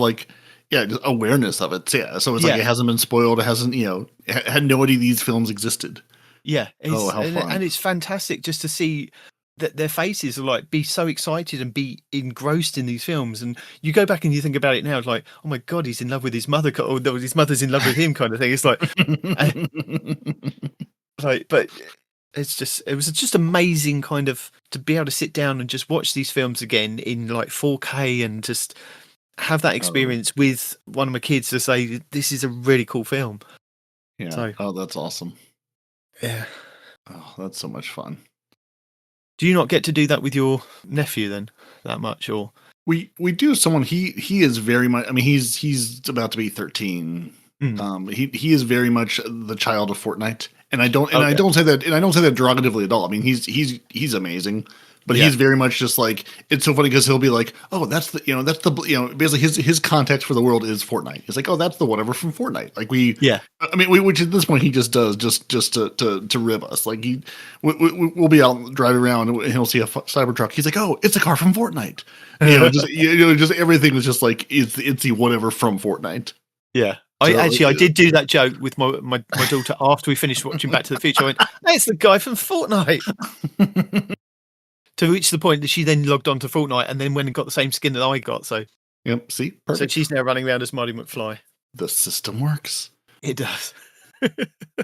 just awareness of it, so it's like it hasn't been spoiled, it hasn't had no idea these films existed. Yeah, how fun. And it's fantastic just to see that their faces are be so excited and be engrossed in these films. And you go back and you think about it now, it's like, oh my God, he's in love with his mother, or his mother's in love with him, kind of thing. It's like, but it was just amazing, kind of, to be able to sit down and just watch these films again in 4K and just have that experience with one of my kids to say, this is a really cool film. Yeah. So, that's awesome. Yeah. Oh, that's so much fun. Do you not get to do that with your nephew then that much, or? We do. Someone he is very much. I mean, he's about to be 13. He is very much the child of Fortnite, and I don't say that derogatively at all. I mean, he's amazing, but he's very much just it's so funny because he'll be like, oh, that's the basically his context for the world is Fortnite. He's like, oh, that's the whatever from Fortnite. I mean, which at this point he just does just to rib us. We'll be out driving around and he'll see a Cybertruck. He's like, oh, it's a car from Fortnite. Just everything was just it's the whatever from Fortnite. Yeah. I did do that joke with my daughter after we finished watching Back to the Future. I went, hey, it's the guy from Fortnite. To reach the point that she then logged on to Fortnite and then went and got the same skin that I got. So, yep, see, perfect. So she's now running around as Marty McFly. The system works. It does. I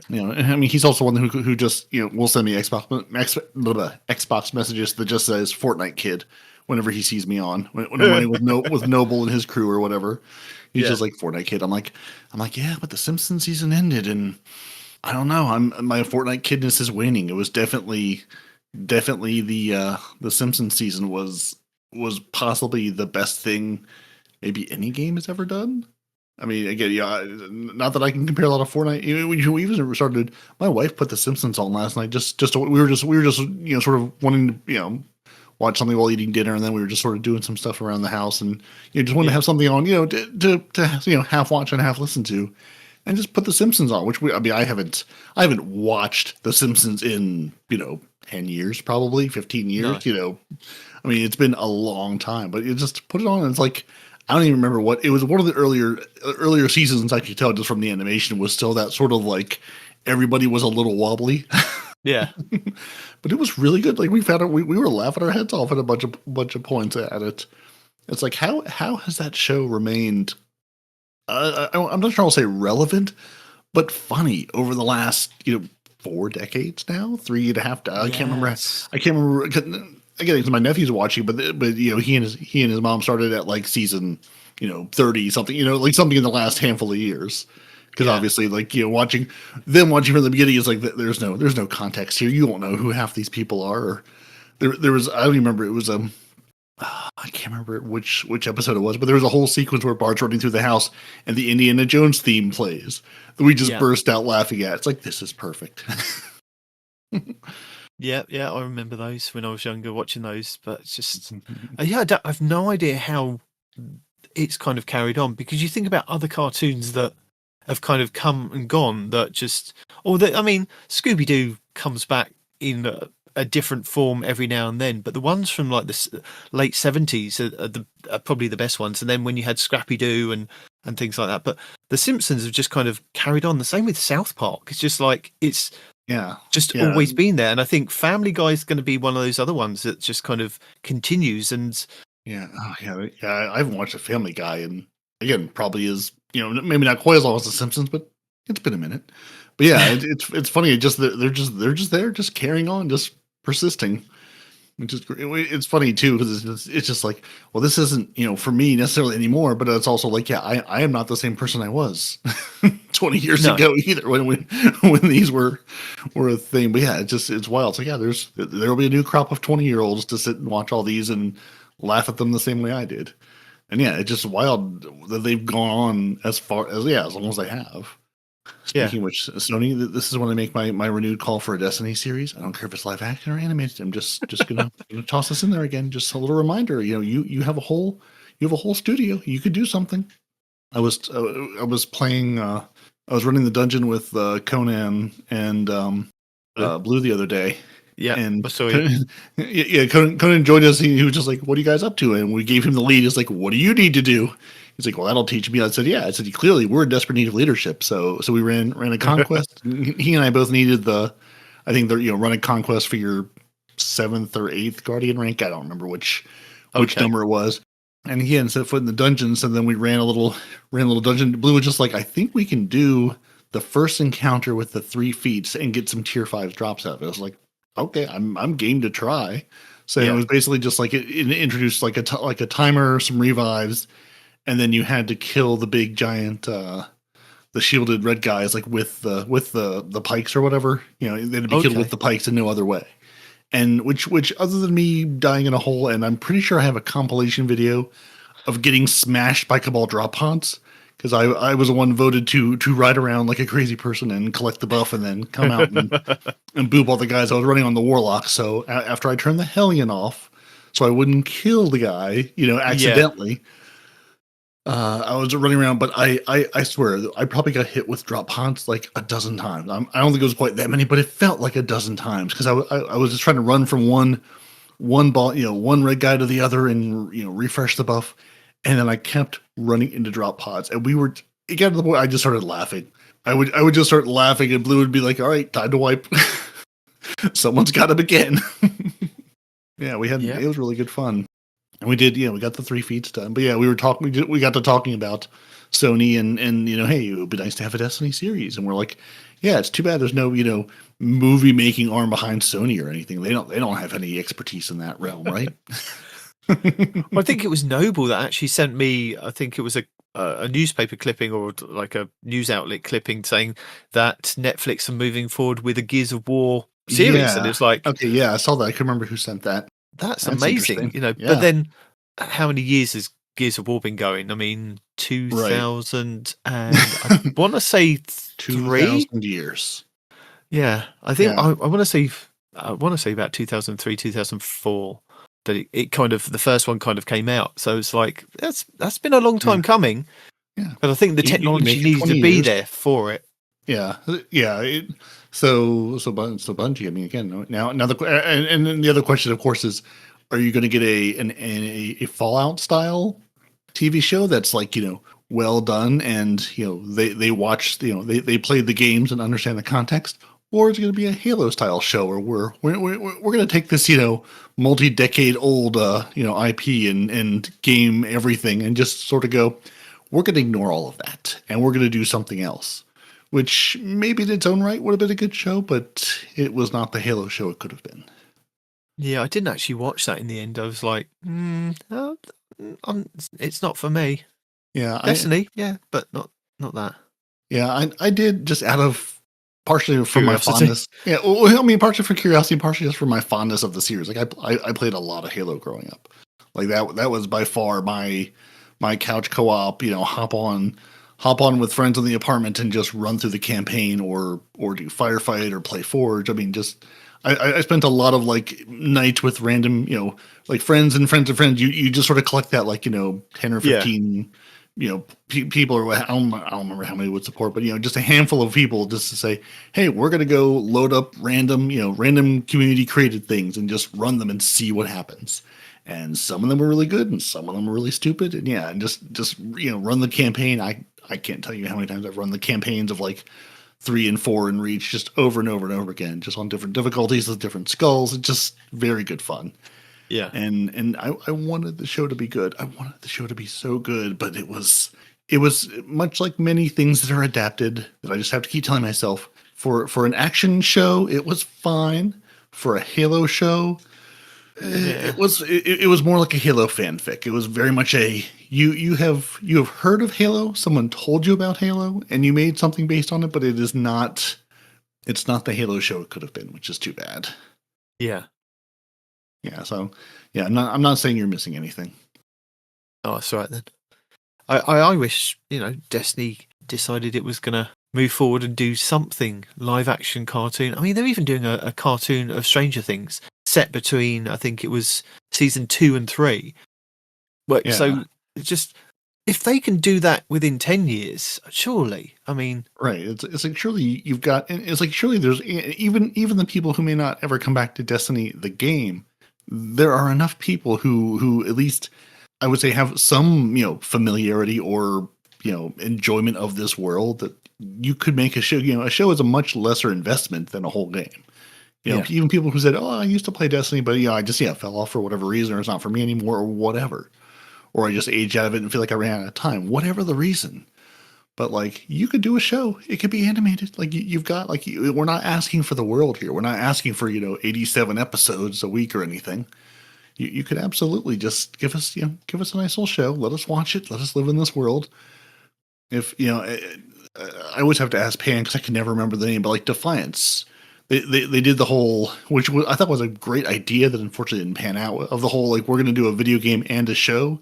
mean, he's also one who just will send me Xbox messages that just says Fortnite kid whenever he sees me on when I'm running with Noble and his crew or whatever. He's just like Fortnite kid. I'm like, yeah, but the Simpsons season ended, and I don't know. My Fortnite kidness is waning. It was definitely the Simpsons season was possibly the best thing maybe any game has ever done. I mean, again, yeah, not that I can compare a lot of Fortnite. We even started. My wife put the Simpsons on last night. We were just sort of wanting to watch something while eating dinner, and then we were just sort of doing some stuff around the house, and just wanted to have something on, to half watch and half listen to, and just put the Simpsons on. Which I haven't watched the Simpsons in 10 years, probably 15 years. No. I mean, it's been a long time, but you just put it on, and it's like. I don't even remember what it was. One of the earlier seasons, I could tell just from the animation, was still that sort of like everybody was a little wobbly. Yeah, but it was really good. Like we found it, we were laughing our heads off at a bunch of points at it. It's like how has that show remained? I'm not sure I'll say relevant, but funny over the last 4 decades now, 3.5. I can't remember. Again, because my nephew's watching, but he and his mom started at like season 30 something, like something in the last handful of years. Because obviously, like watching from the beginning is like there's no context here. You don't know who half these people are. Or there was, I don't even remember, it was I can't remember which episode it was, but there was a whole sequence where Bart's running through the house and the Indiana Jones theme plays that we just burst out laughing at. It's like, this is perfect. Yeah, I remember those when I was younger, watching those. But it's just, I've no idea how it's kind of carried on, because you think about other cartoons that have kind of come and gone. Scooby-Doo comes back in a different form every now and then, but the ones from like the late 70s are probably the best ones. And then when you had Scrappy-Doo and things like that, but the Simpsons have just kind of carried on. The same with South Park. It's just like it's. Always been there. And I think Family Guy is going to be one of those other ones that just kind of continues. And I haven't watched a Family Guy, and again, probably is maybe not quite as long as the Simpsons, but it's been a minute. But yeah, it's funny. They're just there, just carrying on, just persisting. It's funny too, because it's just like, well, this isn't for me necessarily anymore, but it's also like, I am not the same person I was 20 years ago either when these were a thing. But yeah, it's wild. It's like, there will be a new crop of 20-year-olds to sit and watch all these and laugh at them the same way I did. And yeah, it's just wild that they've gone on as long as they have. Speaking of which, Sony, this is when I make my renewed call for a Destiny series. I don't care if it's live action or animated. I'm just gonna toss this in there again. Just a little reminder. You have a whole studio. You could do something. I was playing. I was running the dungeon with Conan and Blue the other day. Yeah, and Conan Conan joined us. He was just like, "What are you guys up to?" And we gave him the lead. He's like, "What do you need to do?" He's like, "Well, that'll teach me." I said, "Yeah." I said, "Clearly, we're in desperate need of leadership." So we ran a conquest. He and I both needed run a conquest for your 7th or 8th guardian rank. I don't remember which number it was. And he hadn't set foot in the dungeon. So then we ran a little dungeon. Blue was just like, "I think we can do the first encounter with the 3 feats and get some tier 5 drops out of it." I was like, "Okay, I'm game to try." So it was basically just like it introduced like a timer, some revives. And then you had to kill the big giant, the shielded red guys, like with the pikes or whatever. They had to be killed with the pikes and no other way. And which other than me dying in a hole, and I'm pretty sure I have a compilation video of getting smashed by Cabal drop pods, because I was the one voted to ride around like a crazy person and collect the buff and then come out and boop all the guys. I was running on the Warlock, so after I turned the Hellion off, so I wouldn't kill the guy, accidentally. Yeah. I was running around, but I swear I probably got hit with drop pods like a dozen times. I don't think it was quite that many, but it felt like a dozen times, because I was just trying to run from one ball, one red guy to the other and refresh the buff, and then I kept running into drop pods, and it got to the point I just started laughing. I would just start laughing, and Blue would be like, "All right, time to wipe." Someone's got him again. Yeah, it was really good fun. And we did, we got the 3 feats done. But yeah, we got to talking about Sony and hey, it would be nice to have a Destiny series. And we're like, yeah, it's too bad there's no, movie making arm behind Sony or anything. They don't have any expertise in that realm, right? I think it was Noble that actually sent me. I think it was a newspaper clipping or like a news outlet clipping saying that Netflix are moving forward with a Gears of War series, and Yeah. it's like, Okay. Yeah, I saw that. I can remember who sent that. that's That's amazing, interesting. you know. But Yeah. then, how many years has Gears of War been going? I mean, Right. 2000, and I want to say three. 2,000 years. Yeah, I think Yeah. I want to say about 2003, 2004 that it kind of, the first one kind of came out. So it's like that's been a long Yeah. time coming. Yeah. But I think the You technology make it needs 20 to be years. there for it. Yeah. Yeah. So Bungie, I mean, again, now and then the other question, of course, is, are you going to get a Fallout style TV show that's like, well done, and they watch, they played the games and understand the context, or is it going to be a Halo style show where we're going to take this multi-decade old IP and game everything and just sort of go, we're going to ignore all of that and we're going to do something else, which maybe in its own right would have been a good show, but it was not the Halo show it could have been. Yeah, I didn't actually watch that in the end. I was like, it's not for me. Yeah, Destiny, yeah, but not that. Yeah, I did, just out of partially from my Curiosity. fondness. Yeah, well, I mean, partially for curiosity, partially just for my fondness of the series. Like I played a lot of Halo growing up. Like that was by far my couch co-op. Hop on with friends in the apartment and just run through the campaign, or do firefight or play Forge. I mean, just I spent a lot of like nights with random like friends and friends of friends. You just sort of collect that, like 10 or 15. People, or I don't remember how many would support, but just a handful of people, just to say, hey, we're going to go load up random community created things and just run them and see what happens. And some of them were really good and some of them were really stupid. And yeah, and just run the campaign. I can't tell you how many times I've run the campaigns of like 3 and 4 in Reach, just over and over and over again, just on different difficulties with different skulls. It's just very good fun. Yeah. And I wanted the show to be good. I wanted the show to be so good, but it was much like many things that are adapted, that I just have to keep telling myself, for an action show, it was fine. For a Halo show, it was more like a Halo fanfic. It was very much a, you have heard of Halo, someone told you about Halo, and you made something based on it, but it's not the Halo show it could have been, which is too bad. Yeah. Yeah, so yeah, I'm not saying you're missing anything. Oh, that's all right then. I wish, Destiny decided it was gonna move forward and do something live action cartoon. I mean, they're even doing a cartoon of Stranger Things set between, I think it was season 2 and 3. Well, Yeah. so just, if they can do that within 10 years, surely, I mean, Right. It's like, surely you've got, it's like, surely there's even the people who may not ever come back to Destiny the game, there are enough people who at least, I would say, have some familiarity or enjoyment of this world, that you could make a show. A show is a much lesser investment than a whole game. Even people who said, "Oh, I used to play Destiny, but I just fell off for whatever reason, or it's not for me anymore, or whatever, or I just aged out of it and feel like I ran out of time, whatever the reason." But like, you could do a show. It could be animated. Like you've got, like, we're not asking for the world here. We're not asking for 87 episodes a week or anything. You could absolutely just give us a nice little show. Let us watch it. Let us live in this world. If I always have to ask Pan because I can never remember the name, but like Defiance, they did the whole, which I thought was a great idea that unfortunately didn't pan out, of the whole, like, we're going to do a video game and a show,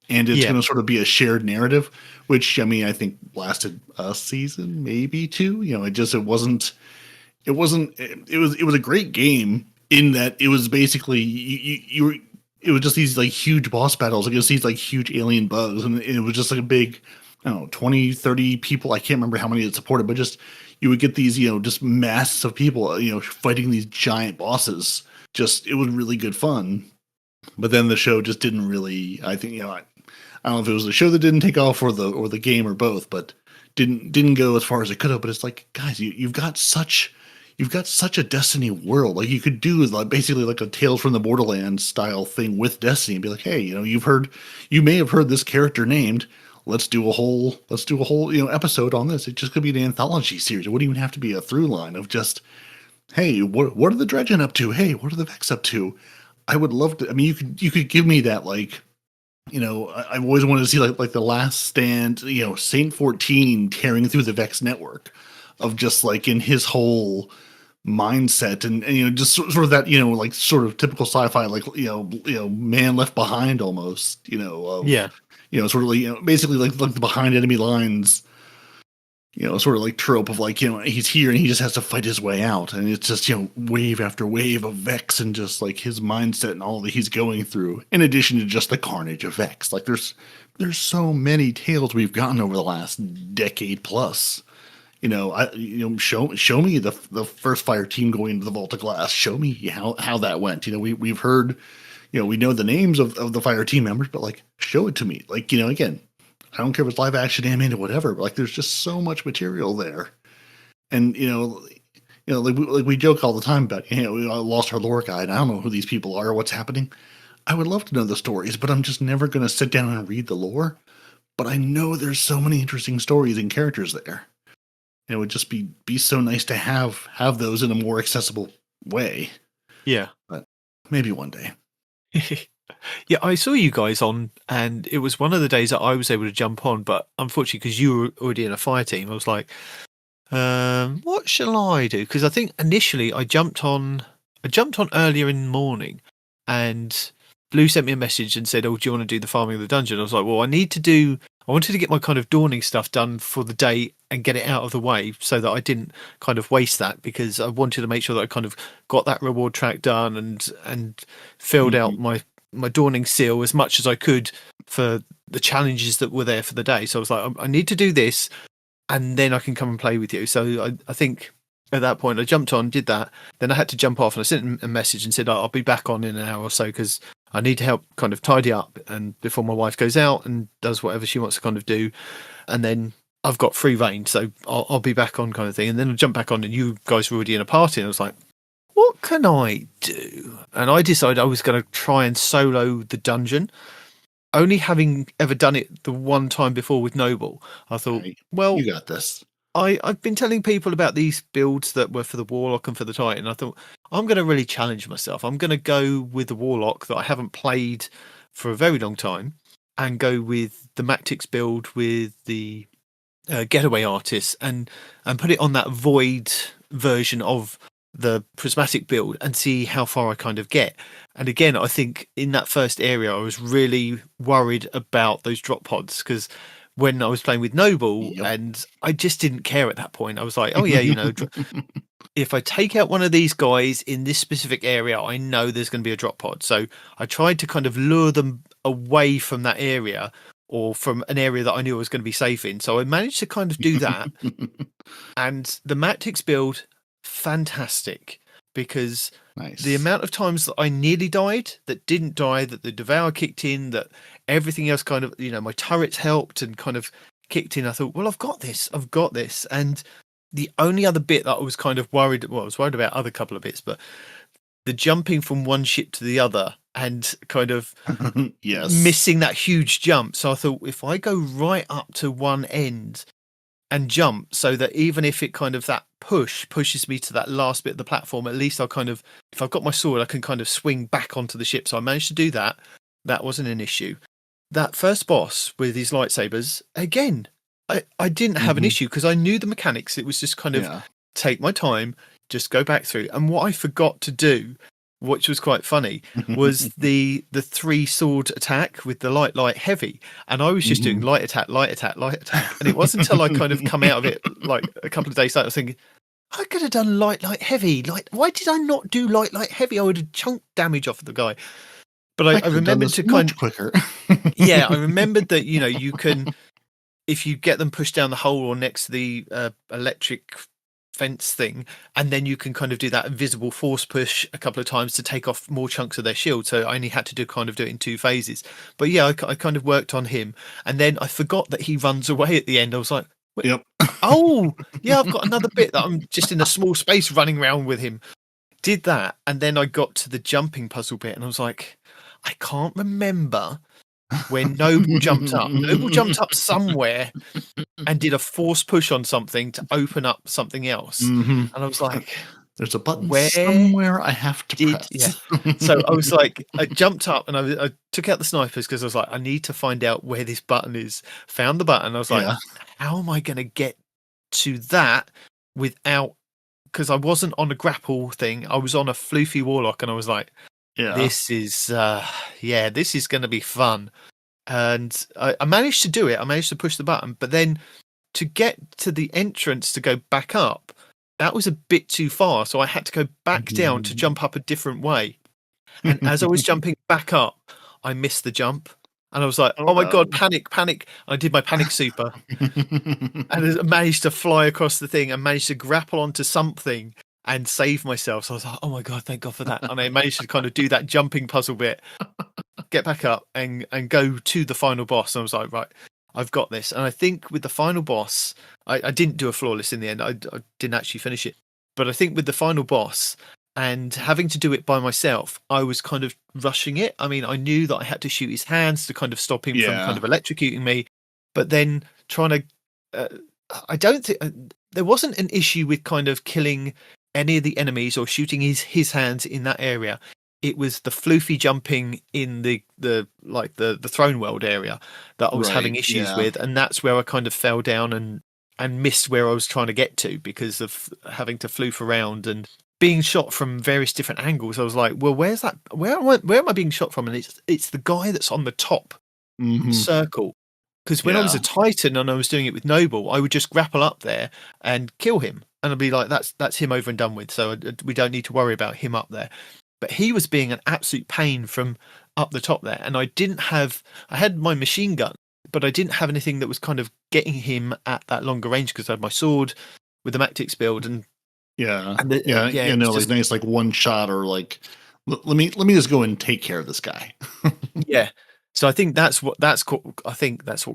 and it's going to sort of be a shared narrative, which, I mean, I think lasted a season, maybe 2. It was a great game in that it was basically, it was just these like huge boss battles against these like huge alien bugs, and it was just like a big, I don't know, 20, 30 people. I can't remember how many it supported, but just, you would get these, just masses of people, fighting these giant bosses. Just, it was really good fun. But then the show just didn't really, I think, I don't know if it was the show that didn't take off or the game or both, but didn't go as far as it could have. But it's like, guys, you've got such a Destiny world. Like, you could do like basically like a Tales from the Borderlands style thing with Destiny and be like, hey, you may have heard this character named. Let's do a whole episode on this. It just could be an anthology series. It wouldn't even have to be a through line of just, hey, what are the Dredgen up to? Hey, what are the Vex up to? I would love to. I mean, you could give me that, like, I've always wanted to see like the Last Stand, Saint 14 tearing through the Vex network, of just like in his whole mindset, and just sort of that, like sort of typical sci-fi, like man left behind almost, of, sort of like, basically like the behind enemy lines, sort of like trope of like, he's here and he just has to fight his way out. And it's just, wave after wave of Vex, and just like his mindset and all that he's going through, in addition to just the carnage of Vex. Like there's so many tales we've gotten over the last decade plus. Show me the first fire team going into the Vault of Glass. Show me how that went. We've heard, we know the names of the fire team members, but like, show it to me. Like, again, I don't care if it's live action, animated, whatever, but like there's just so much material there. And, like we joke all the time about, we lost our lore guide. I don't know who these people are or what's happening. I would love to know the stories, but I'm just never going to sit down and read the lore. But I know there's so many interesting stories and characters there. And it would just be so nice to have those in a more accessible way. Yeah. But maybe one day. Yeah, I saw you guys on, and it was one of the days that I was able to jump on, but unfortunately, because you were already in a fire team, I was like, what shall I do? Because I think initially I jumped on earlier in the morning, and Blue sent me a message and said, "Oh, do you want to do the farming of the dungeon?" I was like, well, I wanted to get my kind of dawning stuff done for the day and get it out of the way so that I didn't kind of waste that, because I wanted to make sure that I kind of got that reward track done and filled out my dawning seal as much as I could for the challenges that were there for the day. So I was like, I need to do this, and then I can come and play with you. So I think at that point I jumped on, did that. Then I had to jump off, and I sent him a message and said, I'll be back on in an hour or so, because I need to help kind of tidy up and before my wife goes out and does whatever she wants to kind of do. And then I've got free reign, so I'll be back on, kind of thing. And then I jump back on, and you guys were already in a party, and I was like, what can I do? And I decided I was going to try and solo the dungeon. Only having ever done it the one time before with Noble, I thought, well, you got this. I've been telling people about these builds that were for the Warlock and for the Titan. I thought, I'm going to really challenge myself. I'm going to go with the Warlock that I haven't played for a very long time, and go with the Mactix build with the Getaway Artist, and put it on that Void version of the prismatic build and see how far I kind of get. And again, I think in that first area I was really worried about those drop pods, because when I was playing with Noble, and I just didn't care at that point. I was like, oh yeah, if I take out one of these guys in this specific area, I know there's going to be a drop pod. So I tried to kind of lure them away from that area, or from an area that I knew I was going to be safe in. So I managed to kind of do that. And the Mactix build, fantastic, because the amount of times that I nearly died, that didn't die, that the Devour kicked in, that everything else kind of, my turrets helped and kind of kicked in. I thought, well, I've got this. And the only other bit that I was kind of worried, well, I was worried about other couple of bits, but the jumping from one ship to the other and kind of missing that huge jump. So I thought, if I go right up to one end and jump, so that even if it kind of that pushes me to that last bit of the platform, at least I'll kind of, if I've got my sword, I can kind of swing back onto the ship. So I managed to do that. That wasn't an issue. That first boss with his lightsabers, again, I didn't have an issue, because I knew the mechanics. It was just kind of take my time, just go back through. And what I forgot to do, which was quite funny, was the 3 sword attack with the light, heavy. And I was just doing light attack. And it wasn't until I kind of come out of it like a couple of days later, I was thinking, I could have done light, heavy. Why did I not do light, heavy? I would have chunked damage off the guy. But I remembered to kind of quicker. Yeah, I remembered that, you can, if you get them pushed down the hole or next to the electric fence thing, and then you can kind of do that invisible force push a couple of times to take off more chunks of their shield. So I only had to do it in 2 phases. But yeah, I kind of worked on him, and then I forgot that he runs away at the end. I was like, oh yeah, I've got another bit that I'm just in a small space running around with him. Did that, and then I got to the jumping puzzle bit, and I was like, I can't remember when Noble jumped up. Noble jumped up somewhere and did a force push on something to open up something else. And I was like, There's a button Where somewhere I have to press. Yeah. So I was like, I jumped up and I took out the snipers because I was like, I need to find out where this button is. Found the button. I was like, how am I going to get to that without? Because I wasn't on a grapple thing. I was on a floofy warlock, and I was like, this is this is going to be fun. And I managed to do it. I managed to push the button, but then to get to the entrance to go back up, that was a bit too far. So I had to go back down to jump up a different way. And as I was jumping back up, I missed the jump. And I was like, oh my God, panic. I did my panic super and I managed to fly across the thing and managed to grapple onto something and save myself. So I was like, oh my God, thank God for that. And I managed to kind of do that jumping puzzle bit, get back up and go to the final boss. And I was like, right, I've got this. And I think with the final boss, I didn't do a flawless in the end. I didn't actually finish it. But I think with the final boss and having to do it by myself, I was kind of rushing it. I mean, I knew that I had to shoot his hands to kind of stop him from kind of electrocuting me. But then trying to... I don't think... there wasn't an issue with kind of killing any of the enemies or shooting his hands in that area. It was the floofy jumping in the throne world area that I was having issues with, and that's where I kind of fell down and missed where I was trying to get to because of having to floof around and being shot from various different angles. I was like, well, where's that? Where am I being shot from? And it's the guy that's on the top circle. Because when I was a Titan and I was doing it with Noble, I would just grapple up there and kill him, and I'd be like, that's him over and done with. So we don't need to worry about him up there. But he was being an absolute pain from up the top there. And I had my machine gun, but I didn't have anything that was kind of getting him at that longer range because I had my sword with the Mactics build. And like nice, like one shot or like, let me just go and take care of this guy. Yeah. So I think that's what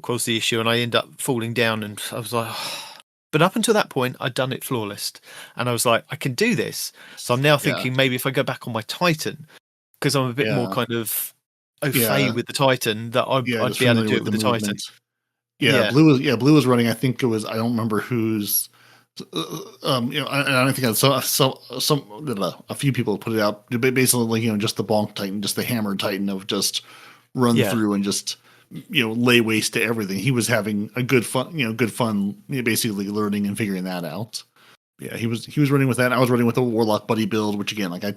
caused the issue. And I end up falling down and I was like, but up until that point, I'd done it flawless. And I was like, I can do this. So I'm now thinking maybe if I go back on my Titan, because I'm a bit more kind of au fait with the Titan, that I'd be able to do it with the Titan. Blue was running. I think it was, I don't remember whose, I don't think a few people put it out. Basically, just the bonk Titan, just the hammered Titan of just run through and just, lay waste to everything. He was having a good fun, basically learning and figuring that out. Yeah, he was running with that. I was running with a Warlock buddy build, which again, like I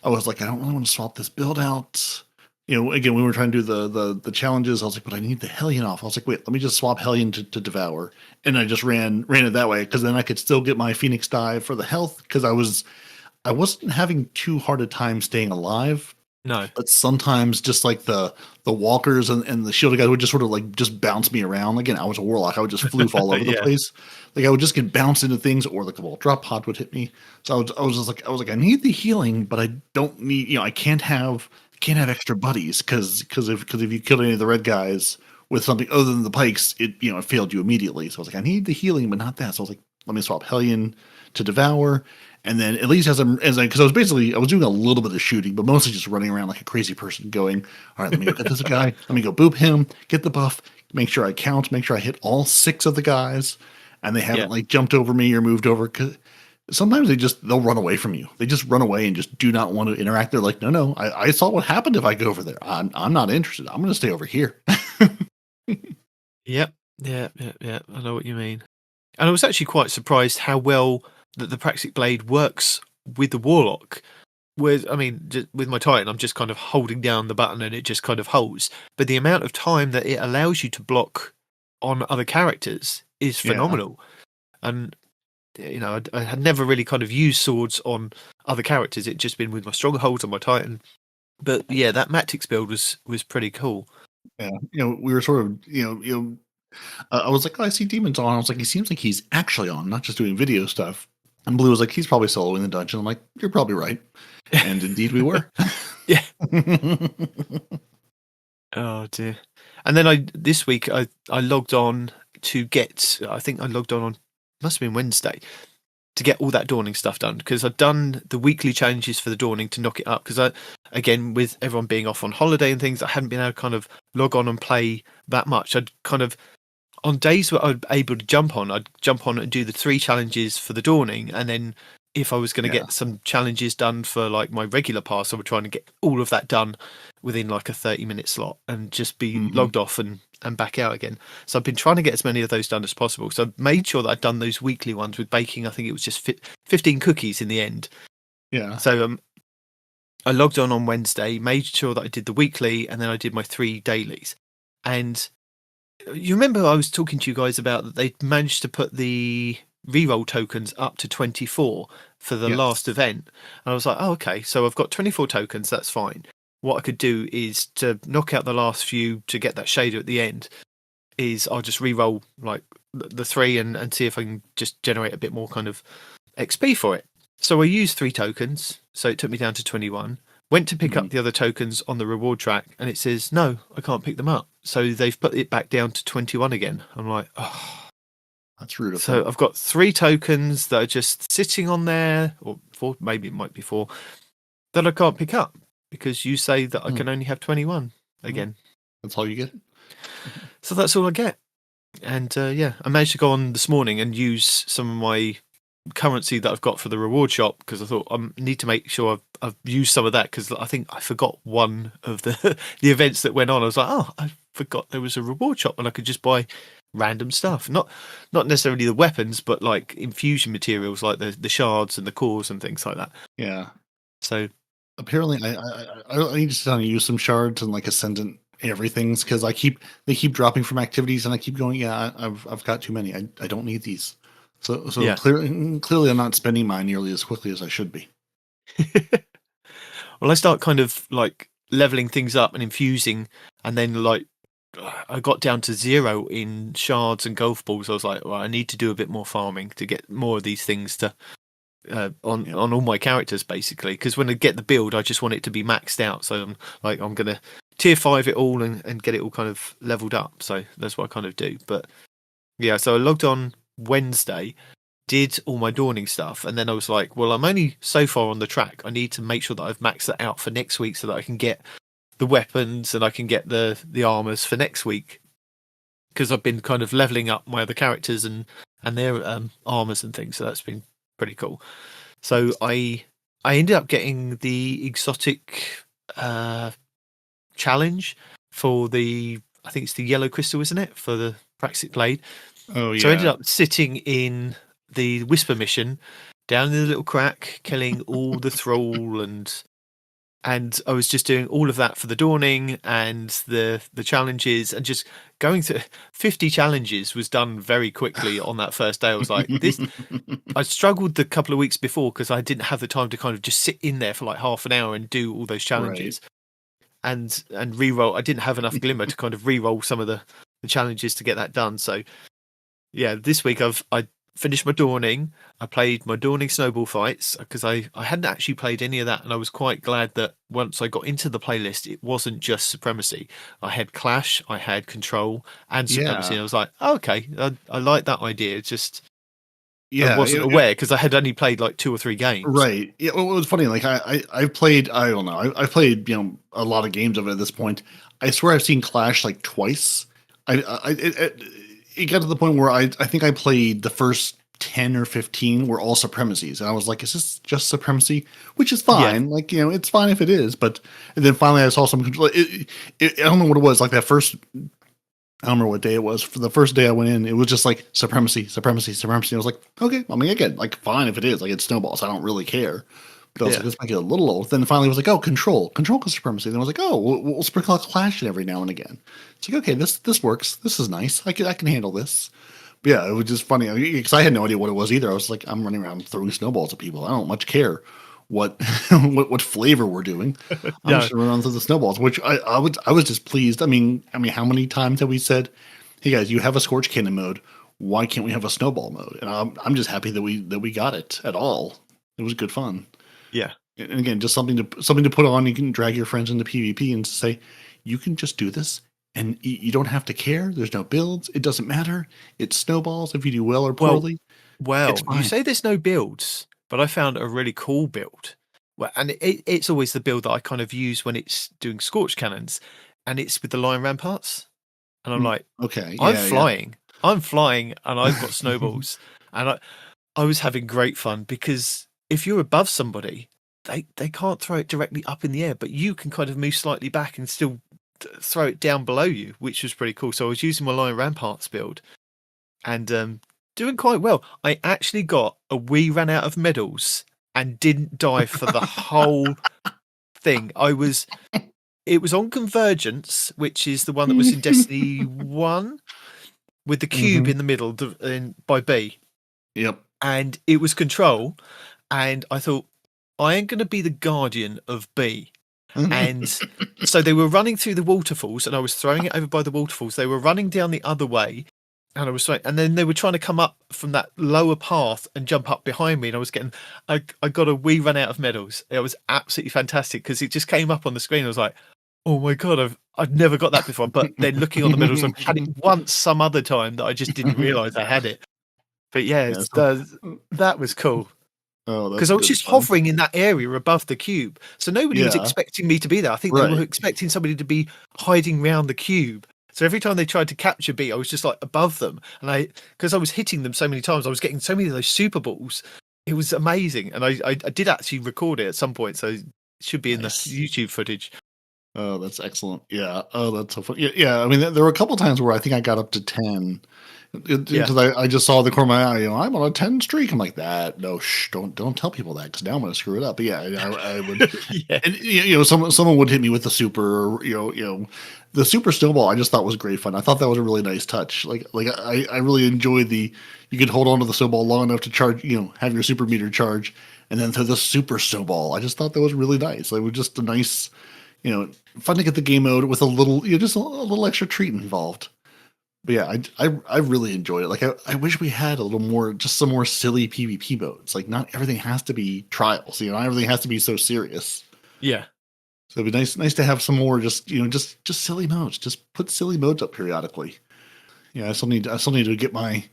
was like, I don't really want to swap this build out. Again, we were trying to do the challenges. I was like, but I need the Hellion off. I was like, wait, let me just swap Hellion to Devour. And I just ran it that way because then I could still get my Phoenix dive for the health because I wasn't having too hard a time staying alive. No. But sometimes just like the walkers and the shielded guys would just sort of like just bounce me around. Again, I was a Warlock. I would just floof all over the place. Like I would just get bounced into things or the Cabal drop pod would hit me. So I was like, I need the healing, but I don't need, I can't have extra buddies because if you killed any of the red guys with something other than the pikes, it failed you immediately. So I was like, I need the healing, but not that. So I was like, let me swap Hellion to Devour. And then at least because I was doing a little bit of shooting, but mostly just running around like a crazy person going, all right, let me go get this guy. Let me go boop him, get the buff, make sure I count, make sure I hit all 6 of the guys and they haven't like jumped over me or moved over. Cause sometimes they'll run away from you. They just run away and just do not want to interact. They're like, no, I saw what happened if I go over there. I'm not interested. I'm going to stay over here. Yep. Yeah. I know what you mean. And I was actually quite surprised how well that the Praxic Blade works with the Warlock. With my Titan, I'm just kind of holding down the button and it just kind of holds. But the amount of time that it allows you to block on other characters is phenomenal. And I had never really kind of used swords on other characters. It'd just been with my strongholds on my Titan. But yeah, that Mactics build was pretty cool. Yeah, we were sort of, I was like, I see Demons on. I was like, he seems like he's actually on, not just doing video stuff. And Blue was like, he's probably soloing the dungeon. I'm like, you're probably right. And indeed we were. Yeah. Oh dear. And then this week I logged on to get, I think I logged on must have been Wednesday, to get all that Dawning stuff done, because I'd done the weekly challenges for the Dawning to knock it up, because again, with everyone being off on holiday and things, I hadn't been able to kind of log on and play that much. I'd kind of, on days where I'd able to jump on, I'd jump on and do the 3 challenges for the Dawning and then if I was going to get some challenges done for like my regular pass, I would try and get all of that done within like a 30-minute slot and just be logged off and back out again. So I've been trying to get as many of those done as possible. So I've made sure that I've done those weekly ones with baking. I think it was just 15 cookies in the end. Yeah. So I logged on Wednesday, made sure that I did the weekly, and then I did my 3 dailies. And you remember I was talking to you guys about that they managed to put the reroll tokens up to 24 for the last event. And I was like, oh, okay, so I've got 24 tokens, that's fine. What I could do is to knock out the last few to get that shader at the end is I'll just reroll like the 3 and see if I can just generate a bit more kind of XP for it. So I used 3 tokens, so it took me down to 21. Went to pick up the other tokens on the reward track, and it says, no, I can't pick them up. So they've put it back down to 21 again. I'm like, oh. That's rude. So I've got 3 tokens that are just sitting on there, or 4, maybe it might be 4, that I can't pick up because you say that I can only have 21 again. That's all you get? So that's all I get. And I managed to go on this morning and use some of my currency that I've got for the reward shop because I thought I need to make sure I've used some of that because I think I forgot one of the events that went on. I was like, oh, I forgot there was a reward shop and I could just buy random stuff, not necessarily the weapons, but like infusion materials like the shards and the cores and things like that. Yeah. So apparently I need to sit down and use some shards and like ascendant everything's because they keep dropping from activities and I keep going, I've got too many. I don't need these. So clearly I'm not spending mine nearly as quickly as I should be. Well, I start kind of like leveling things up and infusing, and then like I got down to 0 in shards and golf balls. I was like, well, I need to do a bit more farming to get more of these things to on all my characters, basically. Because when I get the build, I just want it to be maxed out. So I'm going to tier 5 it all and get it all kind of leveled up. So that's what I kind of do. But yeah, so I logged on Wednesday, did all my dawning stuff, and then I was like, well, I'm only so far on the track. I need to make sure that I've maxed that out for next week so that I can get the weapons and I can get the armors for next week, because I've been kind of leveling up my other characters and their armors and things. So that's been pretty cool. So I ended up getting the exotic challenge for I think it's the yellow crystal, isn't it, for the Praxic Blade. Oh yeah. So I ended up sitting in the Whisper mission down in the little crack, killing all the thrall and I was just doing all of that for the dawning and the challenges, and just going through 50 challenges was done very quickly on that first day. I was like, this. I struggled the couple of weeks before because I didn't have the time to kind of just sit in there for like half an hour and do all those challenges, and re-roll. I didn't have enough glimmer to kind of re-roll some of the challenges to get that done. So yeah, this week I finished my dawning. I played my dawning snowball fights because I hadn't actually played any of that, and I was quite glad that once I got into the playlist, it wasn't just Supremacy. I had Clash, I had Control, and Supremacy. And I was like, oh, okay, I like that idea. It's just I wasn't aware because I had only played like 2 or 3 games. Right. Yeah. Well, it was funny. Like I've played. I don't know. I've played a lot of games of it at this point. I swear I've seen Clash like twice. It got to the point where I think I played the first 10 or 15 were all Supremacies. And I was like, is this just Supremacy? Which is fine. Yeah. Like, it's fine if it is. But and then finally I saw some control. I don't know what it was. Like that first, I don't remember what day it was. For the first day I went in, it was just like Supremacy. I was like, okay, I mean, again, like fine if it is. Like it's snowballs. I don't really care. But I was like, this might get a little old. Then finally it was like, oh, Control is Supremacy. Then I was like, oh, we'll sprinkle a Clash in every now and again. It's like, okay, this works. This is nice. I can handle this. But yeah, it was just funny because I had no idea what it was either. I was like, I'm running around throwing snowballs at people. I don't much care what what flavor we're doing. I'm just running around through the snowballs, which I was just pleased. I mean, how many times have we said, hey guys, you have a Scorch Cannon mode. Why can't we have a snowball mode? And I'm just happy that we got it at all. It was good fun. Yeah. And again, just something to put on. You can drag your friends into PvP and say, you can just do this, and you don't have to care. There's no builds. It doesn't matter. It snowballs if you do well or poorly. Well, you say there's no builds, but I found a really cool build. Well, and it's always the build that I kind of use when it's doing Scorch Cannons, and it's with the Lion Ramparts. And I'm like, okay, I'm flying, and I've got snowballs, and I was having great fun because if you're above somebody, they can't throw it directly up in the air, but you can kind of move slightly back and still throw it down below you, which was pretty cool. So I was using my Lion Ramparts build and doing quite well. I actually we ran out of medals and didn't die for the whole thing. It was on Convergence, which is the one that was in Destiny 1 with the cube in the middle by B. Yep. And it was Control. And I thought, I am going to be the guardian of B. And so they were running through the waterfalls and I was throwing it over by the waterfalls. They were running down the other way. And I was trying, and then they were trying to come up from that lower path and jump up behind me. And I got a wee run out of medals. It was absolutely fantastic because it just came up on the screen. I was like, oh my God, I've never got that before. But then looking on the medals, I've had it once some other time that I just didn't realize I had it. But that was cool. Oh, because I was just hovering in that area above the cube. So nobody was expecting me to be there. I think they were expecting somebody to be hiding around the cube. So every time they tried to capture B, I was just like above them. And because I was hitting them so many times, I was getting so many of those super balls. It was amazing. And I did actually record it at some point. So it should be in the YouTube footage. Oh, that's excellent. Yeah. Oh, that's so fun. Yeah. I mean, there were a couple times where I think I got up to 10 because I just saw the corner of my eye, I'm on a 10 streak. I'm like, no, don't tell people that because now I'm going to screw it up. But yeah, I would. And, someone would hit me with the super, the super snowball. I just thought was great fun. I thought that was a really nice touch. Like I really enjoyed you could hold on to the snowball long enough to charge, have your super meter charge, and then throw the super snowball. I just thought that was really nice. It was just a nice, fun to get the game mode with a little, just a little extra treat involved. But yeah, I really enjoyed it. Like I wish we had a little more, just some more silly PvP modes. Like not everything has to be trials. Not everything has to be so serious. Yeah. So it'd be nice to have some more just silly modes. Just put silly modes up periodically. Yeah, I still need to get my.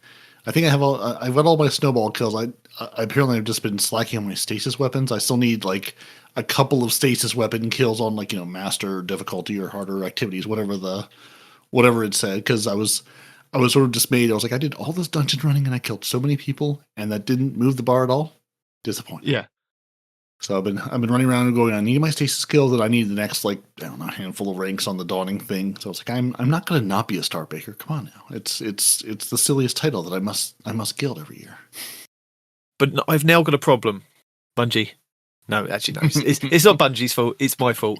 I think I've got all my snowball kills. I apparently have just been slacking on my stasis weapons. I still need like a couple of stasis weapon kills on like master difficulty or harder activities, whatever it said, because I was sort of dismayed. I was like, I did all this dungeon running and I killed so many people and that didn't move the bar at all. Disappointing. Yeah. So I've been running around and going, I need my stasis skills and I need the next handful of ranks on the dawning thing. So I was like, I'm not going to not be a star baker. Come on now. It's the silliest title that I must guild every year. But I've now got a problem, Bungie. No, actually no. It's not Bungie's fault. It's my fault.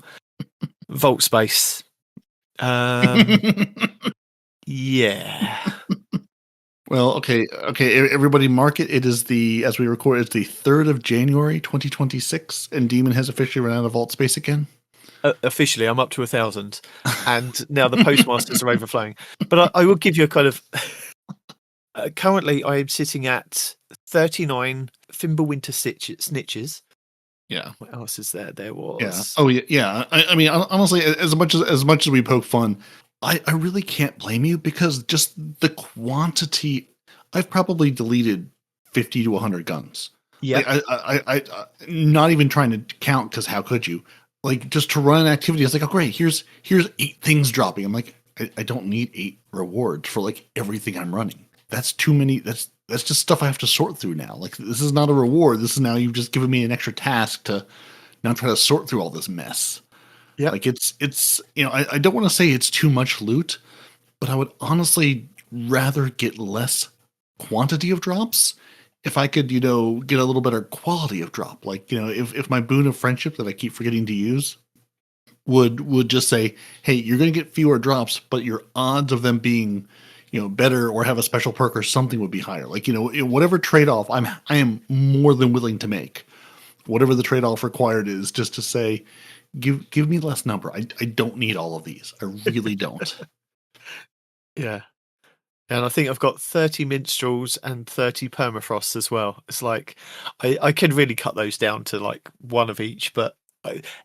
Vault space. Yeah. Well, okay. Everybody mark it. It is as we record, it's the 3rd of January, 2026, and Demon has officially run out of vault space again. Officially, I'm up to 1,000, and now the postmasters are overflowing. But I will give you a kind of. Currently, I am sitting at 39 Fimbulwinter snitches. Yeah. What else is there? There was. Yeah. Oh yeah. I mean, honestly, as much as we poke fun, I really can't blame you because just the quantity. I've probably deleted 50 to 100 guns. Yeah. I not even trying to count because how could you? Like just to run an activity, it's like, oh great, here's 8 things dropping. I'm like, I don't need 8 rewards for like everything I'm running. That's too many. That's just stuff I have to sort through now. Like this is not a reward. This is now you've just given me an extra task to now try to sort through all this mess. Yeah. Like it's I don't want to say it's too much loot, but I would honestly rather get less quantity of drops if I could, get a little better quality of drop. Like, if my boon of friendship that I keep forgetting to use would just say, hey, you're going to get fewer drops, but your odds of them being better or have a special perk or something would be higher. Like, whatever trade-off I am more than willing to make. Whatever the trade-off required is just to say, give me less number. I don't need all of these. I really don't. Yeah. And I think I've got 30 minstrels and 30 permafrosts as well. It's like, I can really cut those down to like one of each, but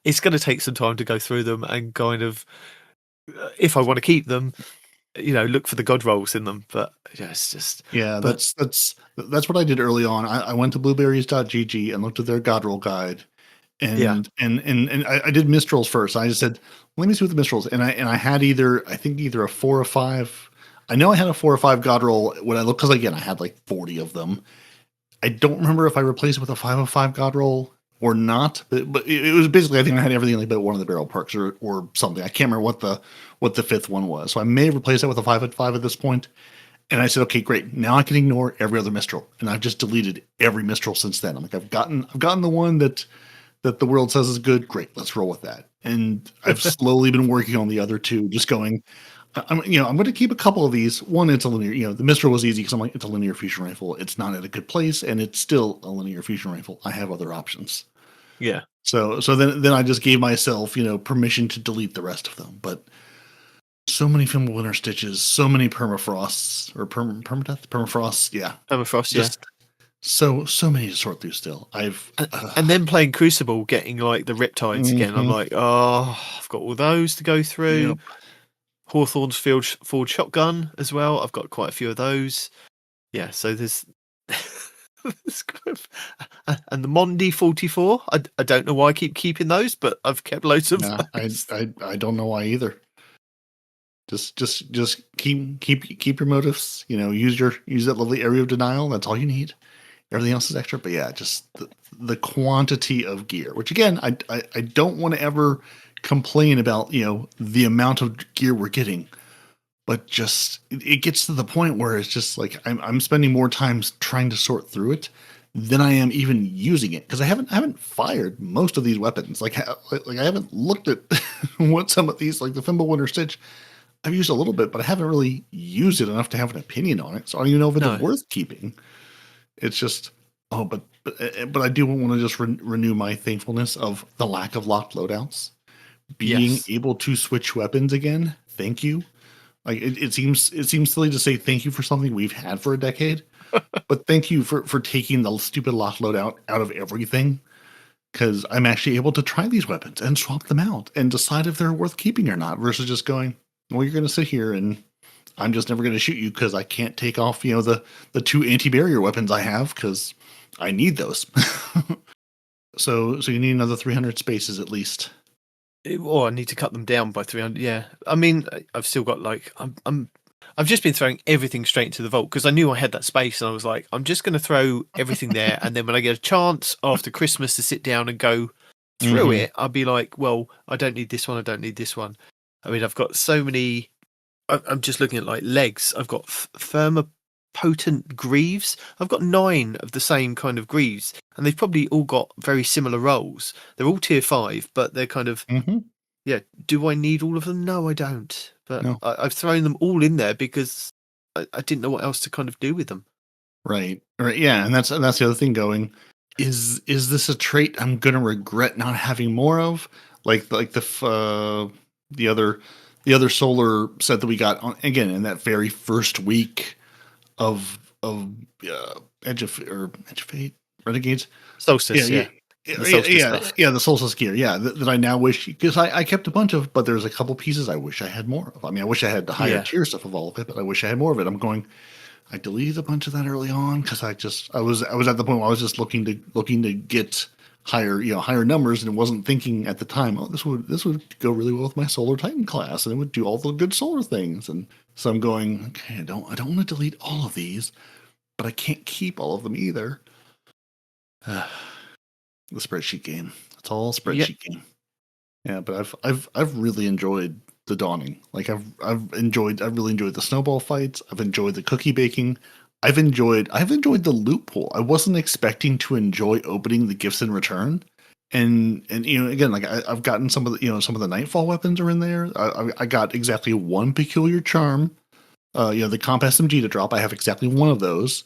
it's going to take some time to go through them and kind of, if I want to keep them, look for the god rolls in them. But yeah, it's just that's what I did early on. I went to blueberries.gg and looked at their god roll guide, and I did minstrels first. I just said, let me see what the minstrels, and I had either a 4 or 5. I know I had a 4 or 5 god roll when I looked because again I had like 40 of them. I don't remember if I replaced it with a 505 God roll or not, but it was basically, I think I had everything like but one of the barrel perks or something. I can't remember what the fifth one was. So I may have replaced it with a 505 at this point. And I said, okay, great. Now I can ignore every other Mistral. And I've just deleted every Mistral since then. I'm like, I've gotten the one that the world says is good. Great, let's roll with that. And I've slowly been working on the other two, just going, I'm going to keep a couple of these. One, it's a linear, the Mistral was easy because I'm like, it's a linear fusion rifle. It's not at a good place, and it's still a linear fusion rifle. I have other options. Yeah. So then I just gave myself, permission to delete the rest of them. But so many Fimble Winter Stitches, so many permafrosts or permadeath, permafrost, yeah, Permafrost, just so many to sort through still. And then playing Crucible, getting like the Riptides again. I'm like, oh, I've got all those to go through. Yep. Hawthorne's Forge Shotgun as well. I've got quite a few of those. Yeah, so there's and the Mondi 44. I don't know why I keep keeping those, but I've kept loads of those. I don't know why either. Just keep your motives. Use that lovely area of denial. That's all you need. Everything else is extra. But yeah, just the quantity of gear. Which again, I don't want to ever complain about the amount of gear we're getting, but just it gets to the point where it's just like I'm spending more time trying to sort through it than I am even using it, because I haven't fired most of these weapons. Like I haven't looked at what some of these, like the Fimble Winter Stitch, I've used a little bit, but I haven't really used it enough to have an opinion on it. So I don't even know if it's worth keeping. It's just but I do want to just renew my thankfulness of the lack of locked loadouts. Being able to switch weapons again, thank you. Like it seems silly to say thank you for something we've had for a decade, but thank you for taking the stupid lock loadout out of everything, because I'm actually able to try these weapons and swap them out and decide if they're worth keeping or not, versus just going, well, you're going to sit here and I'm just never going to shoot you because I can't take off the two anti-barrier weapons I have because I need those. So you need another 300 spaces at least. Or I need to cut them down by 300. Yeah, I mean, I've still got like I've just been throwing everything straight into the vault because I knew I had that space, and I was like, I'm just going to throw everything there, and then when I get a chance after Christmas to sit down and go through it, I'll be like, well, I don't need this one, I don't need this one. I mean, I've got so many. I'm just looking at like legs. I've got thermopotent greaves. I've got 9 of the same kind of greaves, and they've probably all got very similar roles. They're all tier 5, but they're kind of yeah. Do I need all of them? No, I don't. But no. I've thrown them all in there because I didn't know what else to kind of do with them. Right. Yeah, and that's the other thing going. Is this a trait I'm gonna regret not having more of? Like the other solar set that we got on, again, in that very first week of Edge of Fate, Renegades, Solstice, the Solstice gear, that I now wish, because I kept a bunch of, but there's a couple pieces I wish I had more of. I mean, I wish I had the higher tier stuff of all of it, but I wish I had more of it. I'm going, I deleted a bunch of that early on because I was at the point where I was just looking to get higher numbers, and wasn't thinking at the time, oh, this would go really well with my Solar Titan class, and it would do all the good solar things. And so I'm going, okay, I don't want to delete all of these, but I can't keep all of them either. The spreadsheet game. It's all spreadsheet game. Yeah, but I've really enjoyed the Dawning. Like I've really enjoyed the snowball fights. I've enjoyed the cookie baking. I've enjoyed the loot pool. I wasn't expecting to enjoy opening the gifts in return, and again, like I've gotten some of the Nightfall weapons are in there. I got exactly one peculiar charm. The comp SMG to drop. I have exactly one of those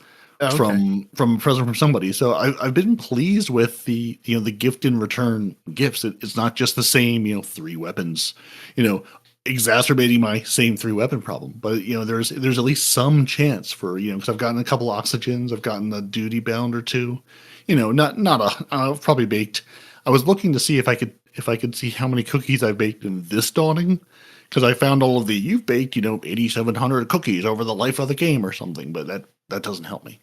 from a present from somebody. So I've been pleased with the gift in return gifts. It's not just the same 3 weapons. Exacerbating my same 3 weapon problem, but there's at least some chance for because I've gotten a couple oxygens, I've gotten a duty bound or 2, I've probably baked. I was looking to see if I could see how many cookies I baked in this Dawning, because I found all of you've baked 8,700 cookies over the life of the game or something, but that doesn't help me.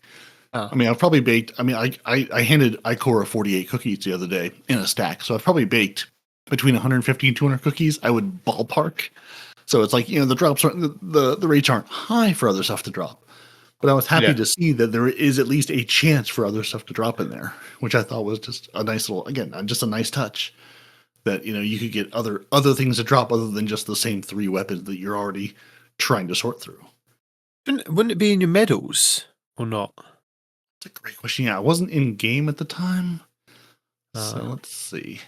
I mean, I've probably baked. I mean, I handed Ikora 48 cookies the other day in a stack, so I've probably baked between 150 and 200 cookies, I would ballpark. So it's like, the drops aren't, the rates aren't high for other stuff to drop, But I was happy to see that there is at least a chance for other stuff to drop in there, which I thought was just a nice little, again, just a nice touch that, you could get other things to drop other than just the same 3 weapons that you're already trying to sort through. Wouldn't it be in your medals or not? That's a great question. Yeah, I wasn't in game at the time. So let's see.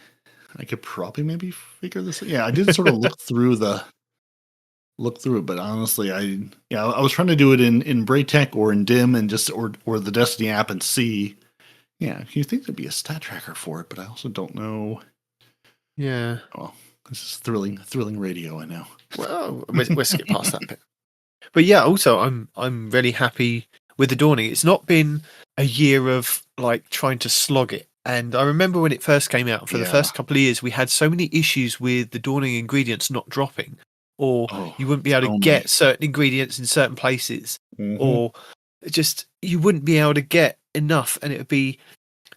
I could probably maybe figure this out. Yeah, I did sort of look through it, but honestly, I was trying to do it in Braytech or in Dim and just or the Destiny app and see. Yeah, you think there'd be a stat tracker for it, but I also don't know. Yeah. Well, this is thrilling radio, I know. Well, we'll skip past that bit. But yeah, also I'm really happy with the Dawning. It's not been a year of like trying to slog it. And I remember when it first came out, for the first couple of years, we had so many issues with the Dawning ingredients not dropping, or you wouldn't be able to get certain ingredients in certain places, or just you wouldn't be able to get enough. And it would be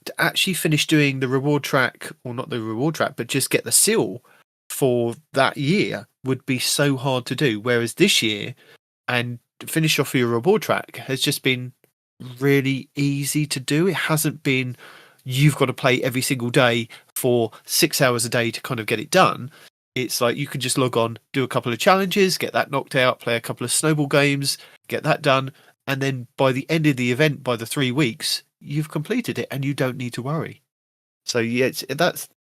to actually finish doing the reward track, or not the reward track, but just get the seal for that year would be so hard to do. Whereas this year, and finish off your reward track has just been really easy to do. It hasn't been you've got to play every single day for 6 hours a day to kind of get it done. It's like you can just log on, do a couple of challenges, get that knocked out, play a couple of snowball games, get that done, and then by the end of the event, by the 3 weeks, you've completed it and you don't need to worry. So yeah,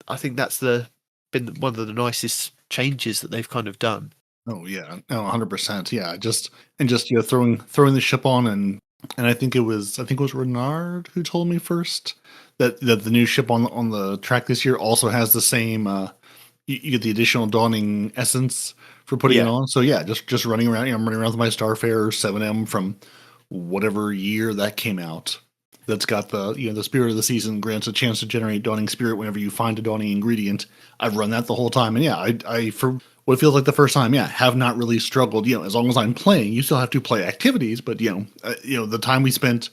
I think that's been one of the nicest changes that they've kind of done. Oh yeah, no, 100%. Yeah, just throwing the ship on, and I think it was Renard who told me first that the new ship on the track this year also has the same. You get the additional Dawning essence for putting it on. So yeah, just running around. I'm running around with my Starfarer 7M from whatever year that came out. That's got the spirit of the season grants a chance to generate Dawning spirit whenever you find a Dawning ingredient. I've run that the whole time, and yeah, I for what feels like the first time, have not really struggled. As long as I'm playing, you still have to play activities, but the time we spent,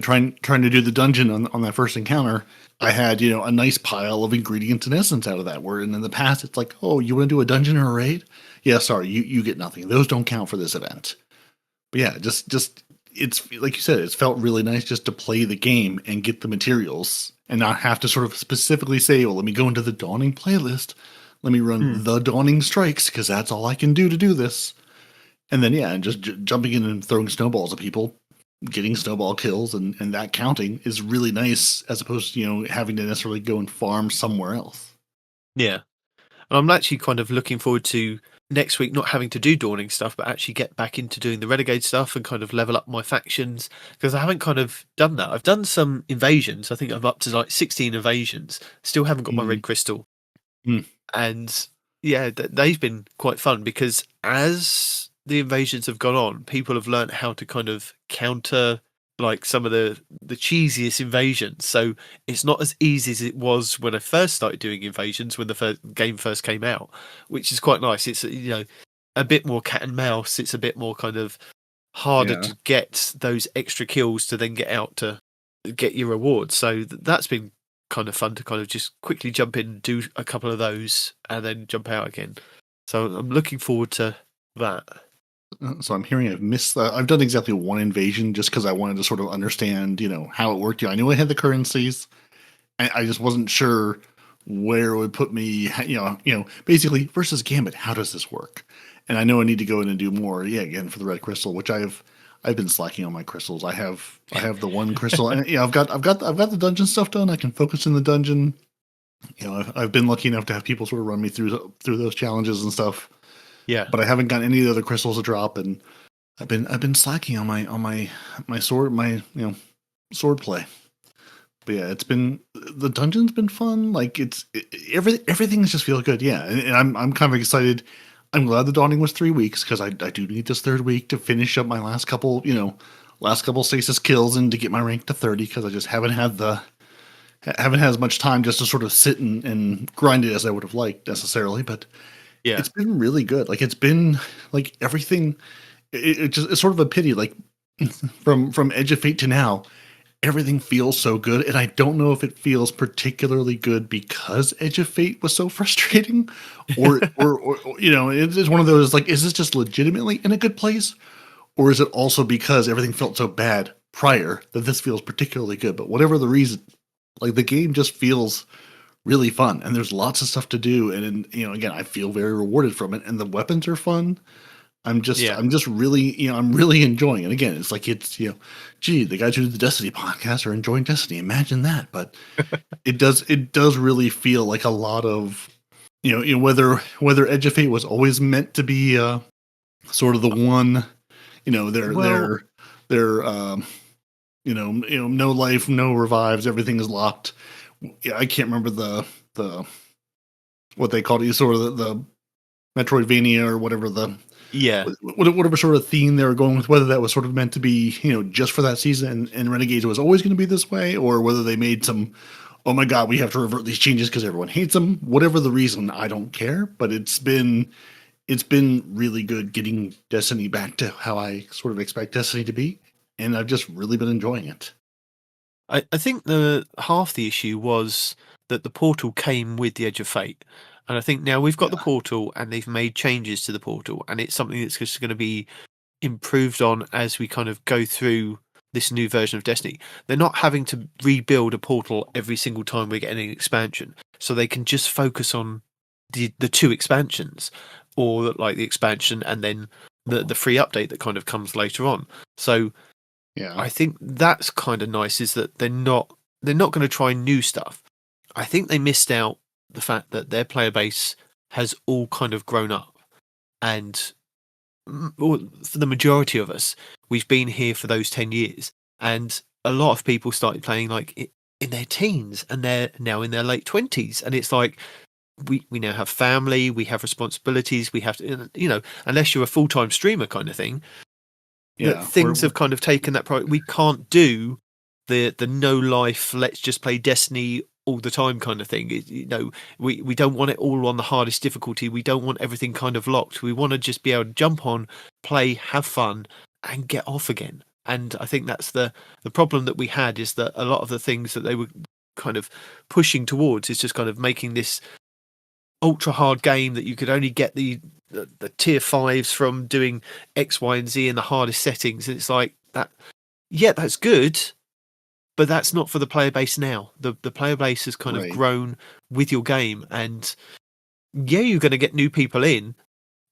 trying to do the dungeon on that first encounter, I had a nice pile of ingredients and essence out of that. Where in the past, it's like, oh, you want to do a dungeon or a raid? Yeah, sorry, you get nothing. Those don't count for this event. But yeah, just it's like you said, it's felt really nice just to play the game and get the materials and not have to sort of specifically say, well, let me go into the Dawning playlist. Let me run the Dawning strikes because that's all I can do to do this. And then, and just jumping in and throwing snowballs at people, getting snowball kills and that counting is really nice as opposed to, having to necessarily go and farm somewhere else. Yeah. And I'm actually kind of looking forward to next week not having to do Dawning stuff, but actually get back into doing the Renegade stuff and kind of level up my factions, because I haven't kind of done that. I've done some invasions. I think I'm up to like 16 invasions. Still haven't got my red crystal. And yeah, they've been quite fun because as the invasions have gone on, people have learned how to kind of counter like some of the cheesiest invasions. So it's not as easy as it was when I first started doing invasions when the game first came out, which is quite nice. It's a bit more cat and mouse. It's a bit more kind of harder to get those extra kills to then get out to get your rewards. So that's been kind of fun to kind of just quickly jump in, do a couple of those, and then jump out again. So I'm looking forward to that. So I'm hearing I've missed that. I've done exactly one invasion just because I wanted to sort of understand, how it worked. I knew I had the currencies. I just wasn't sure where it would put me, basically versus Gambit. How does this work? And I know I need to go in and do more. Yeah, again for the red crystal, which I've been slacking on my crystals. I have the one crystal, and I've got the dungeon stuff done. I can focus in the dungeon. I've been lucky enough to have people sort of run me through those challenges and stuff. Yeah, but I haven't got any of the other crystals to drop, and I've been slacking on my sword sword play. But yeah, the dungeon's been fun. Like everything's just feel good. Yeah, and I'm kind of excited. I'm glad the Dawning was 3 weeks because I do need this third week to finish up my last couple stasis kills and to get my rank to 30 because I just haven't had as much time just to sort of sit and grind it as I would have liked necessarily. But yeah, it's been really good. Like it's been like everything. It's sort of a pity. Like from Edge of Fate to now, everything feels so good, and I don't know if it feels particularly good because Edge of Fate was so frustrating, or it's one of those like, is this just legitimately in a good place, or is it also because everything felt so bad prior that this feels particularly good? But whatever the reason, like the game just feels really fun, and there's lots of stuff to do, and again, I feel very rewarded from it, and the weapons are fun. I'm just really, I'm really enjoying it. Again, it's like gee, the guys who do the Destiny podcast are enjoying Destiny. Imagine that. But it does really feel like a lot of, whether Edge of Fate was always meant to be sort of the one, no life, no revives, everything is locked. I can't remember the what they called it, sort of the Metroidvania or whatever whatever sort of theme they were going with, whether that was sort of meant to be, just for that season and Renegades was always going to be this way, or whether they made some, oh my God, we have to revert these changes because everyone hates them. Whatever the reason, I don't care, but it's been really good getting Destiny back to how I sort of expect Destiny to be. And I've just really been enjoying it. I think the half the issue was that the portal came with the Edge of Fate. And I think now we've got the portal and they've made changes to the portal, and it's something that's just going to be improved on as we kind of go through this new version of Destiny. They're not having to rebuild a portal every single time we're getting an expansion. So they can just focus on the two expansions, or like the expansion and then the free update that kind of comes later on. So yeah, I think that's kind of nice, is that they're not going to try new stuff. I think they missed out the fact that their player base has all kind of grown up, and for the majority of us, we've been here for those 10 years, and a lot of people started playing like in their teens, and they're now in their late 20s, and it's like we now have family, we have responsibilities, we have to, unless you're a full-time streamer kind of thing, things have kind of taken that priority. We can't do the no life, let's just play Destiny all the time kind of thing. We don't want it all on the hardest difficulty. We don't want everything kind of locked. We want to just be able to jump on, play, have fun, and get off again. And I think that's the problem that we had, is that a lot of the things that they were kind of pushing towards is just kind of making this ultra hard game that you could only get the tier 5s from doing X, Y, and Z in the hardest settings. And it's like that. Yeah, that's good, but that's not for the player base now. The player base has kind of grown with your game, and you're going to get new people in,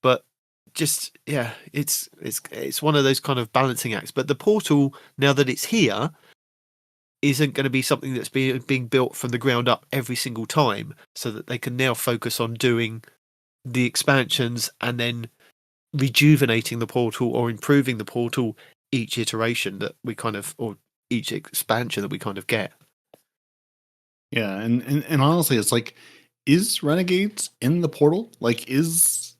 but just it's one of those kind of balancing acts. But the portal, now that it's here, isn't going to be something that's being built from the ground up every single time, so that they can now focus on doing the expansions and then rejuvenating the portal or improving the portal each iteration that we kind of, or each expansion that we kind of get. Yeah, and honestly, it's like, is Renegades in the portal? Like, is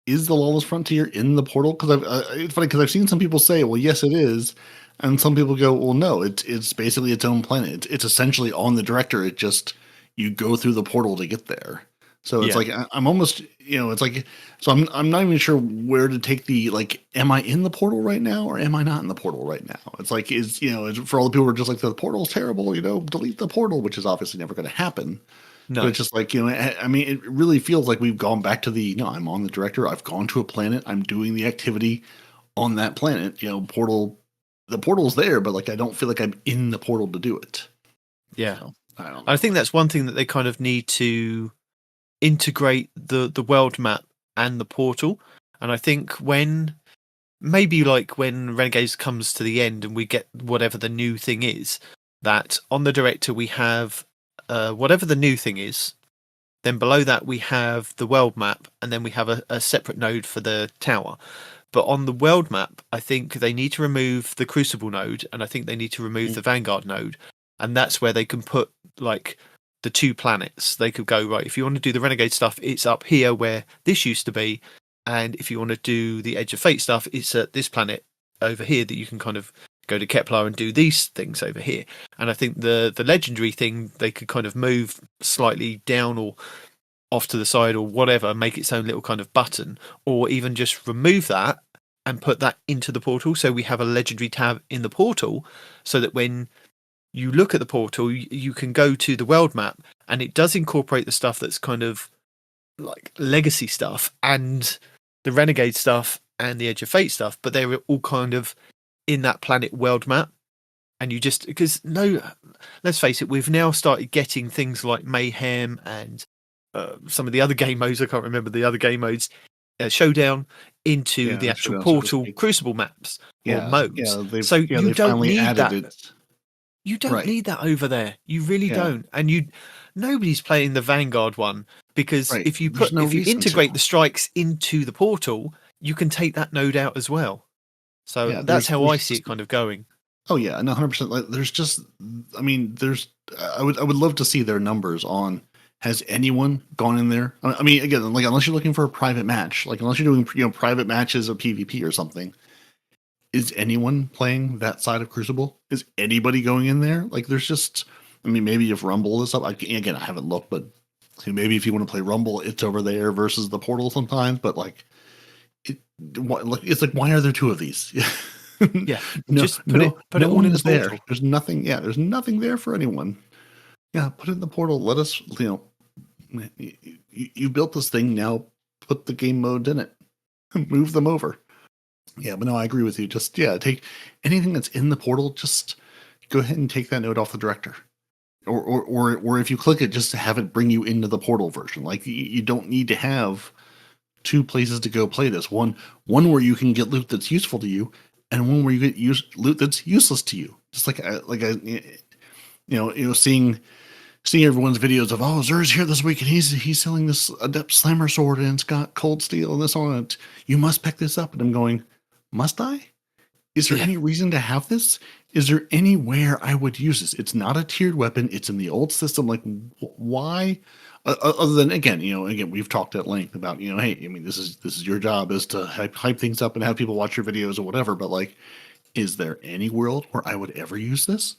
the Lawless Frontier in the portal? Because it's funny, because I've seen some people say, well, yes, it is, and some people go, well, no, it's basically its own planet. It's essentially on the director. It just, you go through the portal to get there. So it's like, I'm almost, it's like, so I'm not even sure where to take the, like, am I in the portal right now, or am I not in the portal right now? It's like, for all the people who are just like, the portal's terrible, delete the portal, which is obviously never going to happen. No. But it's just like, I mean, it really feels like we've gone back to I'm on the director, I've gone to a planet, I'm doing the activity on that planet, the portal's there, but like, I don't feel like I'm in the portal to do it. Yeah. So, I don't know. I think that's one thing that they kind of need to integrate the world map and the portal. And I think when Renegades comes to the end and we get whatever the new thing is, that on the director we have whatever the new thing is, then below that we have the world map, and then we have a separate node for the tower. But on the world map, I think they need to remove the Crucible node, and I think they need to remove the Vanguard node, and that's where they can put like the two planets. They could go, right, if you want to do the Renegade stuff, it's up here where this used to be, and if you want to do the Edge of Fate stuff, it's at this planet over here that you can kind of go to Kepler and do these things over here. And I think the legendary thing, they could kind of move slightly down or off to the side or whatever, make its own little kind of button, or even just remove that and put that into the portal. So we have a legendary tab in the portal, so that when you look at the portal, you can go to the world map, and it does incorporate the stuff that's kind of like legacy stuff and the Renegade stuff and the Edge of Fate stuff, but they're all kind of in that planet world map. And you just, because let's face it, we've now started getting things like Mayhem and some of the other game modes. I can't remember the other game modes. Showdown into the actual Showdown, Portal Crucible maps or modes. So you don't need that. You don't need that over there. You really don't. And nobody's playing the Vanguard one, because if you integrate the strikes into the Portal, you can take that node out as well. So that's how I see it kind of going. Oh yeah, no, 100%. Like, there's just, I mean, I would love to see their numbers on. Has anyone gone in there? I mean, again, like, unless you're looking for a private match, like unless you're doing private matches of PvP or something, is anyone playing that side of Crucible? Is anybody going in there? Like, there's just, I mean, maybe if Rumble is up, again, I haven't looked, but maybe if you want to play Rumble, it's over there versus the Portal sometimes. But like, it's like, why are there two of these? Just put it all in the Portal. There. There's nothing. Yeah, there's nothing there for anyone. Yeah, put it in the Portal. Let us, you built this thing. Now put the game mode in it. Move them over. Yeah, but no, I agree with you. Just take anything that's in the Portal. Just go ahead and take that node off the director, or if you click it, just to have it bring you into the Portal version. Like, you don't need to have two places to go play this. One where you can get loot that's useful to you, and one where you get loot that's useless to you. Just seeing everyone's videos of, Zer's here this week and he's selling this Adept Slammer sword and it's got cold steel and this on it. You must pick this up. And I'm going, must I? Is there any reason to have this? Is there anywhere I would use this? It's not a tiered weapon. It's in the old system. Like, why? Other than, again, we've talked at length about, hey, I mean, this is your job, is to hype things up and have people watch your videos or whatever. But like, is there any world where I would ever use this?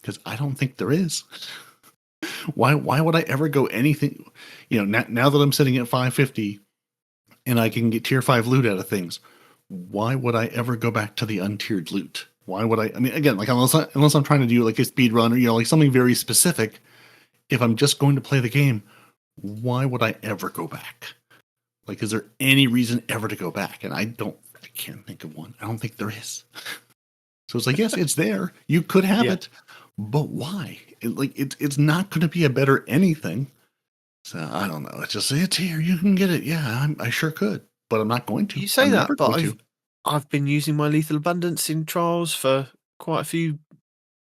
Because I don't think there is. Why would I ever go anything? Now that I'm sitting at 550 and I can get tier 5 loot out of things, why would I ever go back to the untiered loot? Why would I mean, again, like, unless I'm trying to do like a speed run or, like something very specific, if I'm just going to play the game, why would I ever go back? Like, is there any reason ever to go back? And I can't think of one. I don't think there is. So it's like, yes, it's there. You could have it, but why? It's not going to be a better anything. So I don't know. It's here. You can get it. Yeah, I sure could, but I'm not going to. You say that, but I've been using my Lethal Abundance in trials for quite a few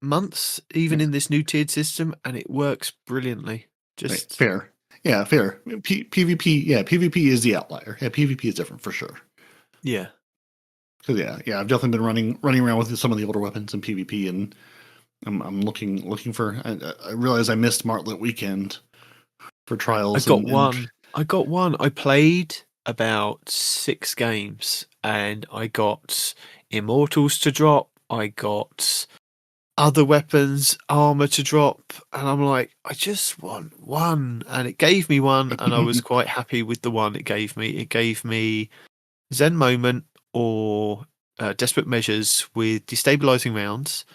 months, even in this new tiered system, and it works brilliantly. Just fair. Yeah, fair. PvP, PvP is the outlier. Yeah, PvP is different for sure. Yeah. Because I've definitely been running around with some of the older weapons in PvP, and I'm looking for. I realize I missed Martlet Weekend for trials. I got one. I played about 6 games, and I got Immortals to drop. I got other weapons, armor to drop, and I'm like, I just want one, and it gave me one, and I was quite happy with the one it gave me. It gave me Zen Moment or Desperate Measures with destabilizing rounds,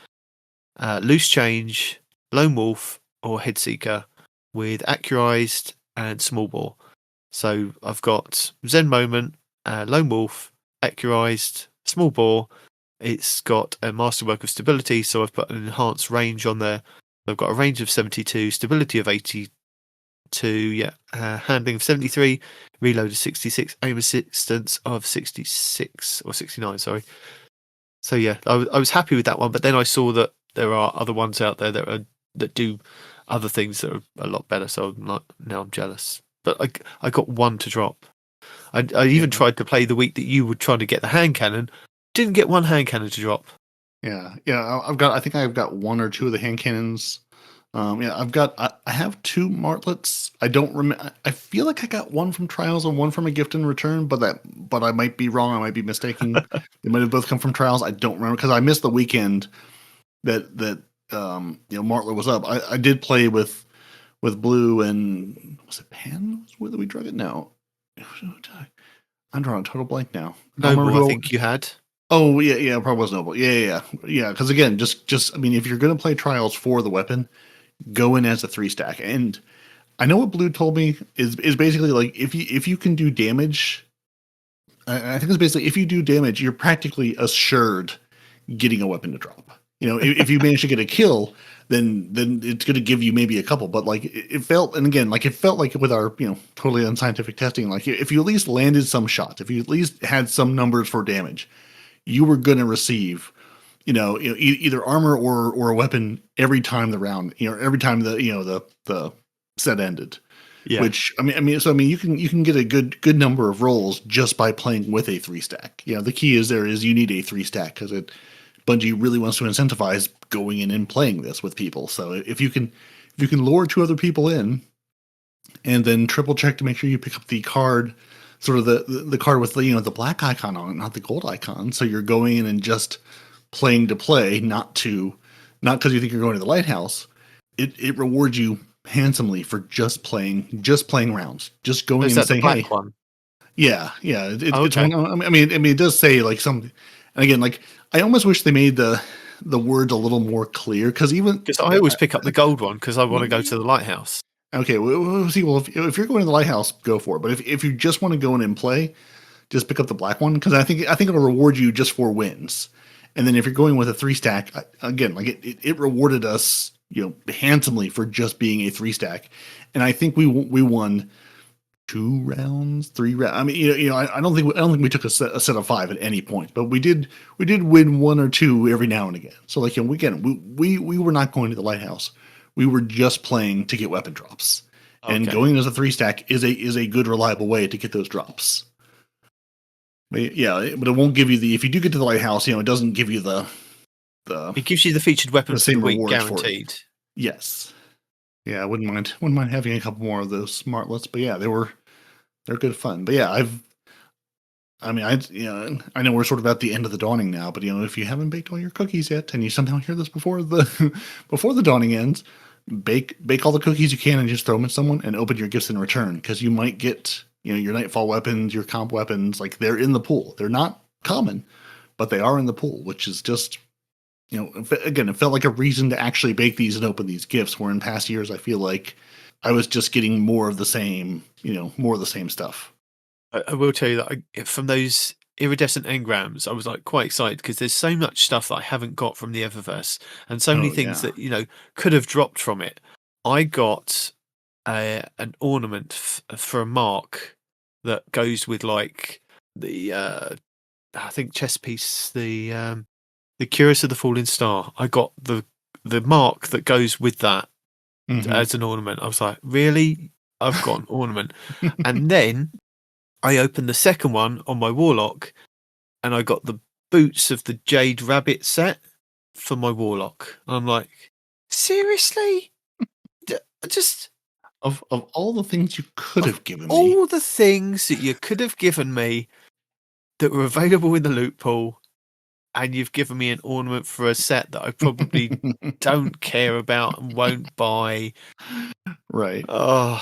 Loose Change, Lone Wolf, or Headseeker with Accurized and Small Bore. So I've got Zen Moment, Lone Wolf, Accurized, Small Bore. It's got a Masterwork of Stability, so I've put an enhanced range on there. I've got a range of 72, stability of 82, handling of 73, reload of 66, aim assistance of 66 or 69, sorry. So I was happy with that one, but then I saw that there are other ones out there that do other things that are a lot better. So now I'm jealous. But I got one to drop. I even tried to play the week that you were trying to get the hand cannon. Didn't get one hand cannon to drop. Yeah. I think I've got 1 or 2 of the hand cannons. I have 2 martlets. I don't remember. I feel like I got 1 from trials and 1 from a gift in return, but I might be wrong. I might be mistaken. They might have both come from trials. I don't remember because I missed the weekend that martlet was up. I did play with Blue and was it Pan? Whether we drug it? No. I'm drawing a total blank now. Noble, I think you had. Oh yeah, probably was Noble. Yeah. Because again, just I mean, if you're going to play trials for the weapon, go in as a 3-stack. And I know what Blue told me is basically like if you can do damage I think it's basically if you do damage, you're practically assured getting a weapon to drop. If you manage to get a kill, then it's going to give you maybe a couple. But like it felt, and again, like it felt like with our totally unscientific testing, like if you at least landed some shots, if you at least had some numbers for damage, you were going to receive, either armor or a weapon every time the round, every time the set ended. Yeah. Which you can get a good number of rolls just by playing with a 3-stack. The key is you need a 3-stack because Bungie really wants to incentivize going in and playing this with people. So if you can lure 2 other people in, and then triple check to make sure you pick up the card, sort of the card with the black icon on it, not the gold icon. So you're going in and just playing to play, not because you think you're going to the lighthouse. It rewards you handsomely for just playing rounds, just going in and saying, "Hey, one? Yeah. It's one. I mean, it does say like some, and again, like I almost wish they made the words a little more clear because I always pick up the gold one because I want to go to the lighthouse. Okay, we'll see. Well, if you're going to the lighthouse, go for it. But if you just want to go in and play, just pick up the black one because I think it'll reward you just for wins. And then if you're going with a 3-stack, again, like it rewarded us, handsomely for just being a 3-stack. And I think we won 2 rounds, 3 rounds. I mean, I don't think we took a set of 5 at any point, but we did win 1 or 2 every now and again. So like, we were not going to the lighthouse. We were just playing to get weapon drops. Okay. And going as a 3-stack is a good, reliable way to get those drops. But it won't give you if you do get to the lighthouse, it doesn't give you the it gives you the featured weapons for the week guaranteed. Yes. Yeah, I wouldn't mind having a couple more of those smartlets, but yeah, they're good fun. But yeah, I know we're sort of at the end of the dawning now, but if you haven't baked all your cookies yet and you somehow hear this before the dawning ends, bake all the cookies you can and just throw them at someone and open your gifts in return because you might get your nightfall weapons, your comp weapons, like they're in the pool. They're not common, but they are in the pool, which is just, again, it felt like a reason to actually bake these and open these gifts, where in past years, I feel like I was just getting more of the same, more of the same stuff. I will tell you that from those iridescent engrams, I was like quite excited because there's so much stuff that I haven't got from the Eververse and so many things that, could have dropped from it. I got an ornament for a mark that goes with like the I think chess piece, the Curious of the Falling Star. I got the mark that goes with that as an ornament. I was like, really? I've got an ornament. And then I opened the second one on my Warlock and I got the boots of the Jade Rabbit set for my Warlock. And I'm like, seriously? Just of all the things you could have given me, all the things that you could have given me that were available in the loot pool, and you've given me an ornament for a set that I probably don't care about and won't buy. Right. Oh,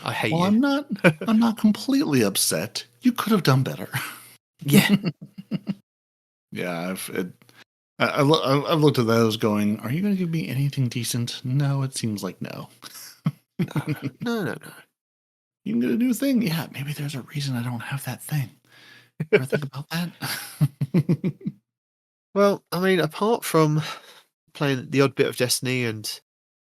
I hate you. I'm not completely upset. You could have done better. Yeah. Yeah. I've looked at those going, are you going to give me anything decent? No, it seems like no. No. You can get a new thing. Yeah, maybe there's a reason I don't have that thing. Ever think about that? Well, I mean, apart from playing the odd bit of Destiny and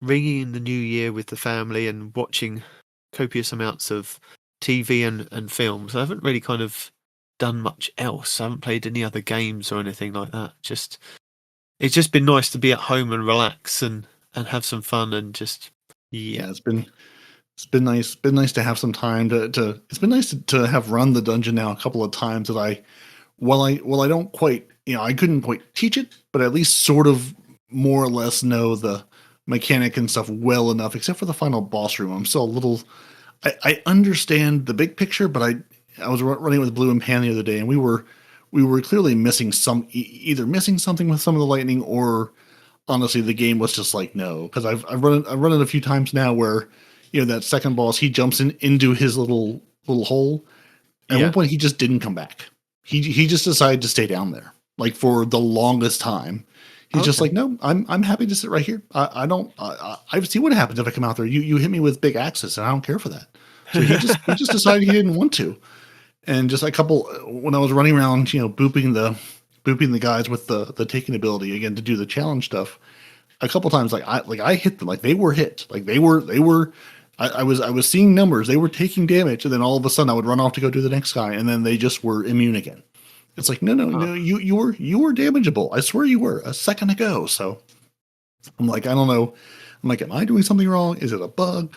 ringing in the new year with the family and watching copious amounts of TV and films, I haven't really kind of done much else. I haven't played any other games or anything like that. It's just been nice to be at home and relax and have some fun and just it's been nice. Been nice to have some time to. It's been nice to have run the dungeon now a couple of times that I don't quite, I couldn't quite teach it, but at least sort of more or less know the mechanic and stuff well enough, except for the final boss room. I'm still a little. I understand the big picture, but I was running with Blue and Pan the other day, and we were clearly missing either missing something with some of the lightning, or honestly the game was just like no. Because I've run it a few times now where that second boss, he jumps into his little hole. At one point he just didn't come back. He just decided to stay down there like for the longest time. He's just like, no, I'm happy to sit right here. I see what happens if I come out there. You hit me with big axes, and I don't care for that. So he just decided he didn't want to. And just a couple when I was running around, booping the guys with the taking ability again to do the challenge stuff. A couple times, I hit them, like they were hit, like they were. I was seeing numbers, they were taking damage, and then all of a sudden I would run off to go do the next guy, and then they just were immune again. It's like no, you were damageable. I swear you were a second ago. So I'm like, I don't know. I'm like, am I doing something wrong? Is it a bug?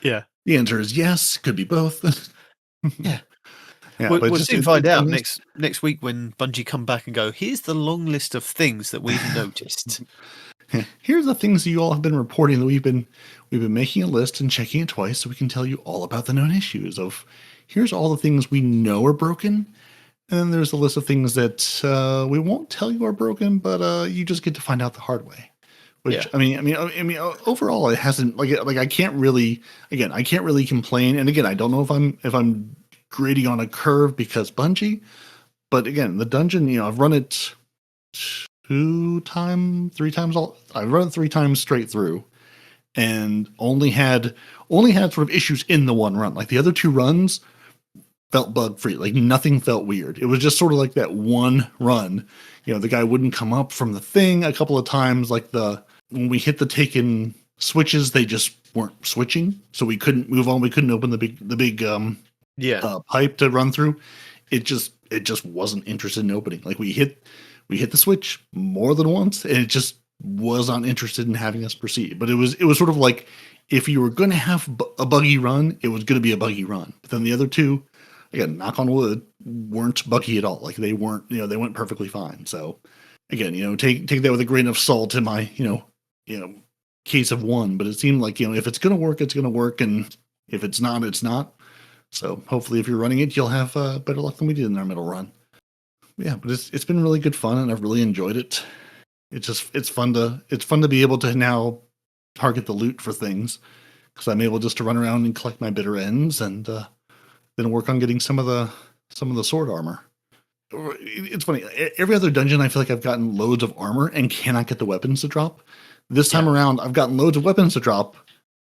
Yeah. The answer is yes. Could be both. Yeah. Yeah, we'll soon find out next week when Bungie come back and go, here's the long list of things that we've noticed. Here's the things that you all have been reporting that we've been making a list and checking it twice so we can tell you all about the known issues of here's all the things we know are broken. And then there's a list of things that we won't tell you are broken, but you just get to find out the hard way. Which I mean, overall, it hasn't like I can't really complain. And again, I don't know if I'm grading on a curve because Bungie, but again, the dungeon, I've run it 3 times. I've run it 3 times straight through, and only had sort of issues in the one run. Like the other 2 runs felt bug free. Like nothing felt weird. It was just sort of like that one run. The guy wouldn't come up from the thing a couple of times. Like when we hit the taken switches, they just weren't switching, so we couldn't move on. We couldn't open the big pipe to run through. It just wasn't interested in opening. Like we hit the switch more than once, and it just was not interested in having us proceed. But it was sort of like if you were going to have a buggy run, it was going to be a buggy run. But then the other 2, again, knock on wood, weren't buggy at all. Like they weren't, they went perfectly fine. So again, take that with a grain of salt in my, case of one. But it seemed like, if it's going to work, it's going to work, and if it's not, it's not. So hopefully, if you're running it, you'll have better luck than we did in our middle run. Yeah, but it's been really good fun, and I've really enjoyed it. It's fun to be able to now target the loot for things, because I'm able just to run around and collect my bitter ends, and then work on getting some of the sword armor. It's funny. Every other dungeon, I feel like I've gotten loads of armor and cannot get the weapons to drop. This time around, I've gotten loads of weapons to drop,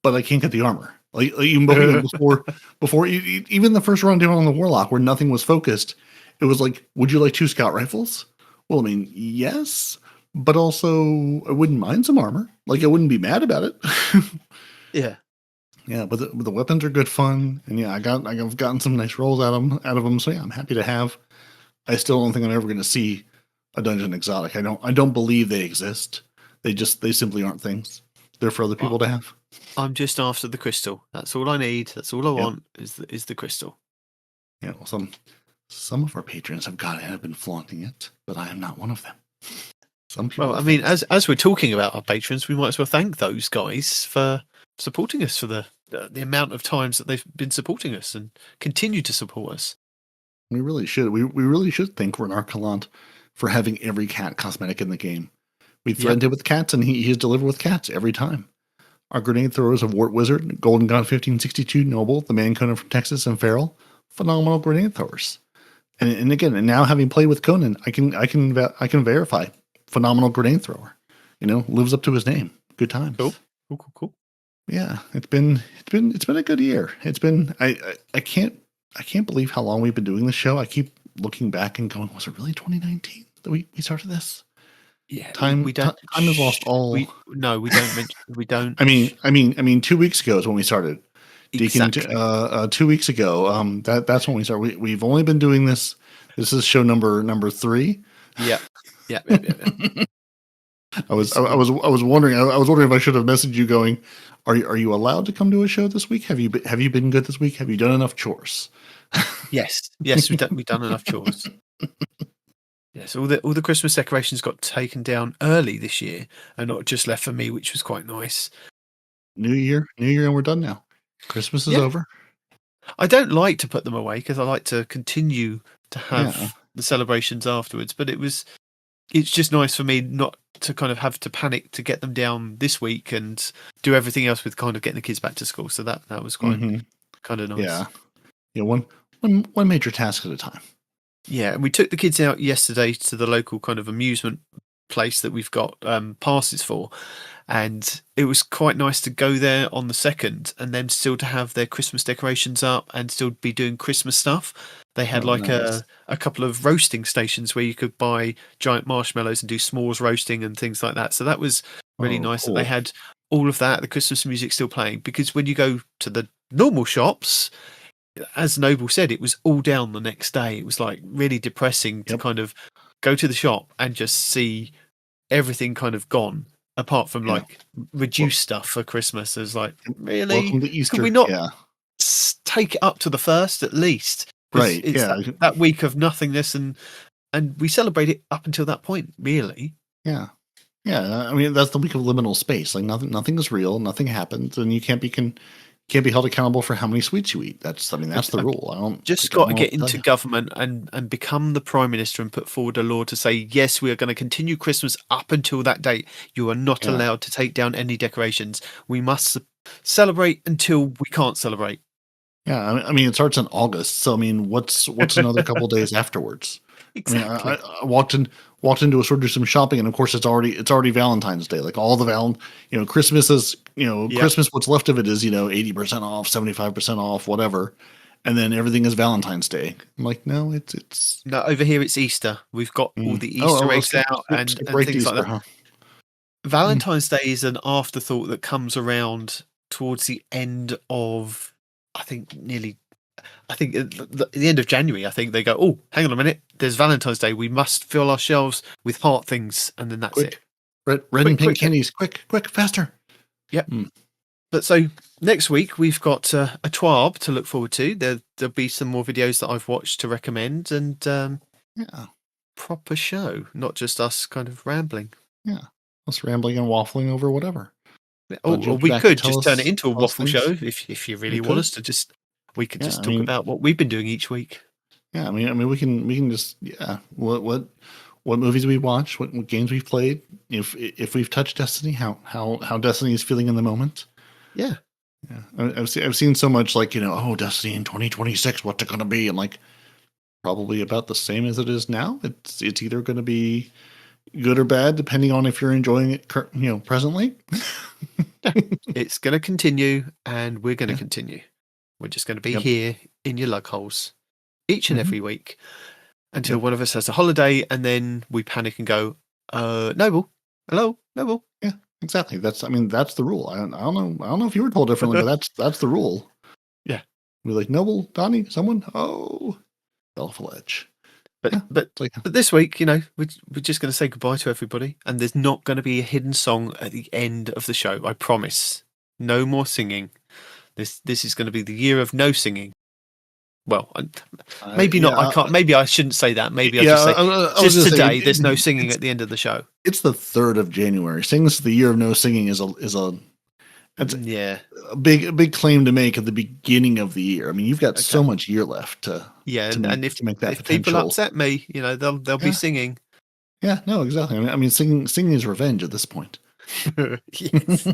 but I can't get the armor. Like even before even the first run down on the Warlock, where nothing was focused, it was like, would you like 2 scout rifles? Well, I mean, yes, but also I wouldn't mind some armor. Like I wouldn't be mad about it. Yeah. Yeah, but the weapons are good fun, and I've gotten some nice rolls out of them. So I'm happy to have. I still don't think I'm ever going to see a dungeon exotic. I don't believe they exist. They simply aren't things. They're for other people to have. I'm just after the crystal. That's all I need. That's all I want is the crystal. Yeah, well, some of our patrons have been flaunting it, but I am not one of them. Some people. Well, I mean, as we're talking about our patrons, we might as well thank those guys for supporting us for the amount of times that they've been supporting us and continue to support us. We really should. We really should thank Renar Kalant for having every cat cosmetic in the game. We threatened it with cats, and he has delivered with cats every time. Our grenade throwers of Wart Wizard, Golden God 1562, Noble, the Man Conan from Texas, and Feral, phenomenal grenade throwers. And again, and now having played with Conan, I can verify, phenomenal grenade thrower. Lives up to his name. Good times. Cool. Yeah, it's been a good year. It's been I can't believe how long we've been doing this show. I keep looking back and going, was it really 2019 that we started this? Yeah, time has lost all. We don't. We don't. I mean, 2 weeks ago is when we started. Exactly. Deacon, 2 weeks ago. That's when we started. We've only been doing this. This is show number 3. Yeah. I was wondering. I was wondering if I should have messaged you going, Are you allowed to come to a show this week? Have you been good this week? Have you done enough chores? Yes, we've done enough chores. Yes, all the Christmas decorations got taken down early this year and not just left for me, which was quite nice. New year, and we're done now. Christmas is over. I don't like to put them away because I like to continue to have the celebrations afterwards. But it's just nice for me not to kind of have to panic to get them down this week and do everything else with kind of getting the kids back to school. So that was quite kind of nice. Yeah. One major task at a time. Yeah, and we took the kids out yesterday to the local kind of amusement place that we've got passes for, and it was quite nice to go there on the 2nd and then still to have their Christmas decorations up and still be doing Christmas stuff. They had a couple of roasting stations where you could buy giant marshmallows and do s'mores roasting and things like that. So that was really nice that they had all of that, the Christmas music still playing. Because when you go to the normal shops, as Noble said, it was all down the next day. It was like really depressing to kind of go to the shop and just see everything kind of gone, apart from like reduced stuff for Christmas. It's like, really? Welcome to Easter. Could we not take it up to the 1st at least? Right. It's that week of nothingness, and we celebrate it up until that point, really. Yeah. Yeah. I mean, that's the week of liminal space. Like nothing is real, nothing happens, and you can't be held accountable for how many sweets you eat. That's the rule. I don't just got to get into government and become the prime minister and put forward a law to say, yes, we are going to continue Christmas up until that date. You are not allowed to take down any decorations. We must celebrate until we can't celebrate. Yeah, I mean, it starts in August, so I mean, what's another couple days afterwards? Exactly. I mean, I walked into a store to do some shopping, and of course, it's already Valentine's Day. Like all the Christmas is Christmas. What's left of it is 80% off, 75% off, whatever, and then everything is Valentine's Day. I'm like, no, it's no, over here it's Easter. We've got all the Easter eggs out and things Easter, like that. Huh? Valentine's Day is an afterthought that comes around towards the end of. I think at the end of January, I think they go, oh, hang on a minute, there's Valentine's Day. We must fill our shelves with heart things, and then that's it. Red and pink candies, quick, faster. Yep. But so next week we've got a TWAB to look forward to. There'll be some more videos that I've watched to recommend, and proper show, not just us kind of rambling. Yeah, us rambling and waffling over whatever. Or we could just turn it into a waffle show if you really want us to. We could just talk about what we've been doing each week. Yeah, I mean we can just what movies we watched, what games we've played, if we've touched Destiny, how Destiny is feeling in the moment. Yeah. I've seen so much like Destiny in 2026, what's it going to be? I'm like, probably about the same as it is now. It's either going to be good or bad, depending on if you're enjoying it, presently. It's going to continue, and we're going to continue. We're just going to be here in your lug holes each and every week until one of us has a holiday, and then we panic and go, Noble, hello, Noble. Yeah, exactly. That's the rule. I don't know if you were told differently, but that's the rule. Yeah. We're like, Noble, Donnie, someone, fell off a ledge. But this week, we're just going to say goodbye to everybody, and there's not going to be a hidden song at the end of the show. I promise. No more singing. This is going to be the year of no singing. Well, maybe not. I can't. Maybe I shouldn't say that. Maybe I just say just today. There's no singing at the end of the show. It's the 3rd of January. Saying this is the year of no singing is a big claim to make at the beginning of the year. I mean, you've got so much year left to make that if people upset me, they'll be singing. Yeah, no, exactly. I mean, singing is revenge at this point. Yes.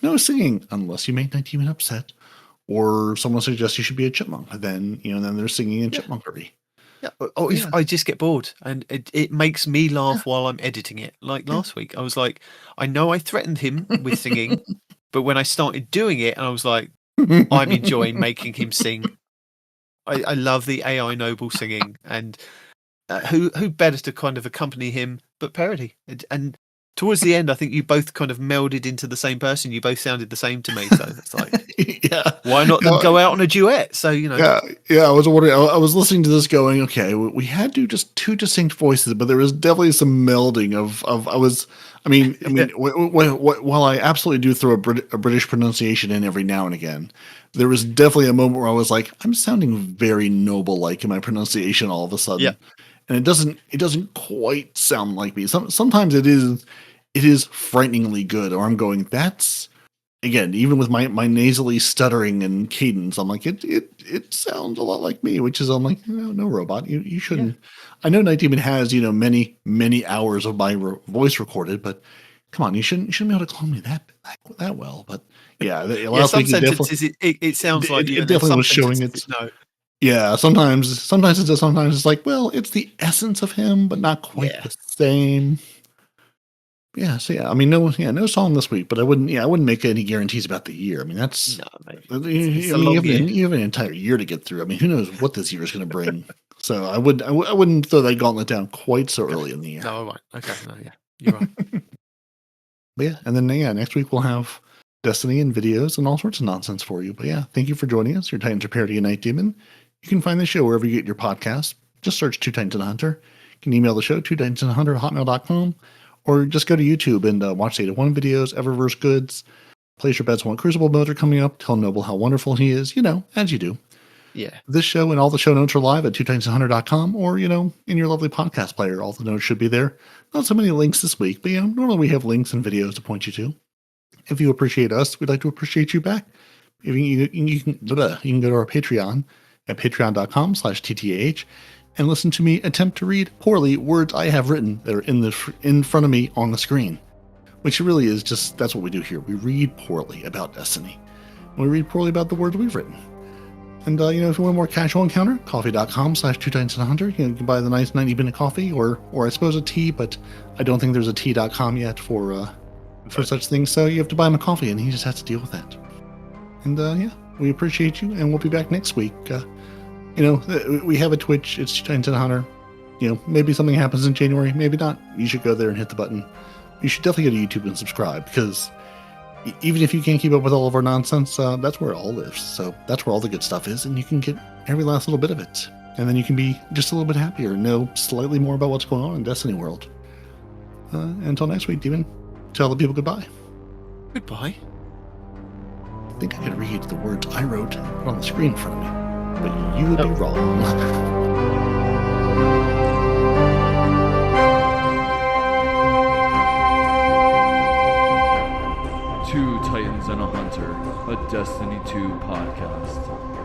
No singing unless you make Nitedemon upset, or someone suggests you should be a chipmunk. Then then there's singing and chipmunkery. Yeah. Or if I just get bored, and it makes me laugh while I'm editing it. Like last week, I was like, I know I threatened him with singing. But when I started doing it, and I was like, I'm enjoying making him sing. I love the AI Noble singing, and who better to kind of accompany him but Peroty? And towards the end, I think you both kind of melded into the same person. You both sounded the same to me, so it's like, why not then go out on a duet? So Yeah. I was wondering. I was listening to this, going, okay, we had to just 2 distinct voices, but there was definitely some melding of. While I absolutely do throw a British pronunciation in every now and again, there was definitely a moment where I was like, I'm sounding very Noble-like in my pronunciation all of a sudden. Yeah. And it doesn't quite sound like me. Sometimes it is frighteningly good, or I'm going, that's, again, even with my nasally stuttering and cadence, I'm like, it sounds a lot like me, which is, I'm like, no robot, you shouldn't. Yeah. I know Nitedemon has many hours of my voice recorded, but come on, you shouldn't be able to clone me that well. But some sentences it sounds like it definitely was showing it. No. Yeah, sometimes it does. Sometimes it's like, well, it's the essence of him, but not quite the same. Yeah, so I mean, no song this week, but I wouldn't make any guarantees about the year. I mean, that's No, mate. you have an entire year to get through. I mean, who knows what this year is going to bring? So I wouldn't throw that gauntlet down quite so early in the year. No, right. Okay, no, yeah, you're right. But yeah, and then next week we'll have Destiny and videos and all sorts of nonsense for you. But yeah, thank you for joining us. Your Titans are Peroty and Nitedemon. You can find the show wherever you get your podcasts. Just search Two Titans and a Hunter. You can email the show, twotitansandahunter@hotmail.com, or just go to YouTube and watch Data 1 videos, Eververse goods, place your bets on what Crucible modes are coming up, tell Noble how wonderful he is, as you do. Yeah. This show and all the show notes are live at twotitansandahunter.com, or, in your lovely podcast player. All the notes should be there. Not so many links this week, but, normally we have links and videos to point you to. If you appreciate us, we'd like to appreciate you back. You can go to our Patreon at patreon.com/TTAH and listen to me attempt to read poorly words I have written that are in front of me on the screen, which really is just, that's what we do here. We read poorly about Destiny. We read poorly about the words we've written. And, if you want a more casual encounter, coffee.com/twotitansandahunter. You can buy the nice 90-minute coffee or I suppose a tea, but I don't think there's a tea.com yet for such things. So you have to buy him a coffee and he just has to deal with that. And, we appreciate you and we'll be back next week. We have a Twitch. It's Two Titans and a Hunter. Maybe something happens in January, maybe not. You should go there and hit the button. You should definitely go to YouTube and subscribe, because even if you can't keep up with all of our nonsense, that's where it all lives. So that's where all the good stuff is, and you can get every last little bit of it. And then you can be just a little bit happier, know slightly more about what's going on in Destiny World. Until next week, Demon, tell the people goodbye. Goodbye. I think I could read the words I wrote on the screen in front of me, but you would be wrong. Two Titans and a Hunter, a Destiny 2 podcast.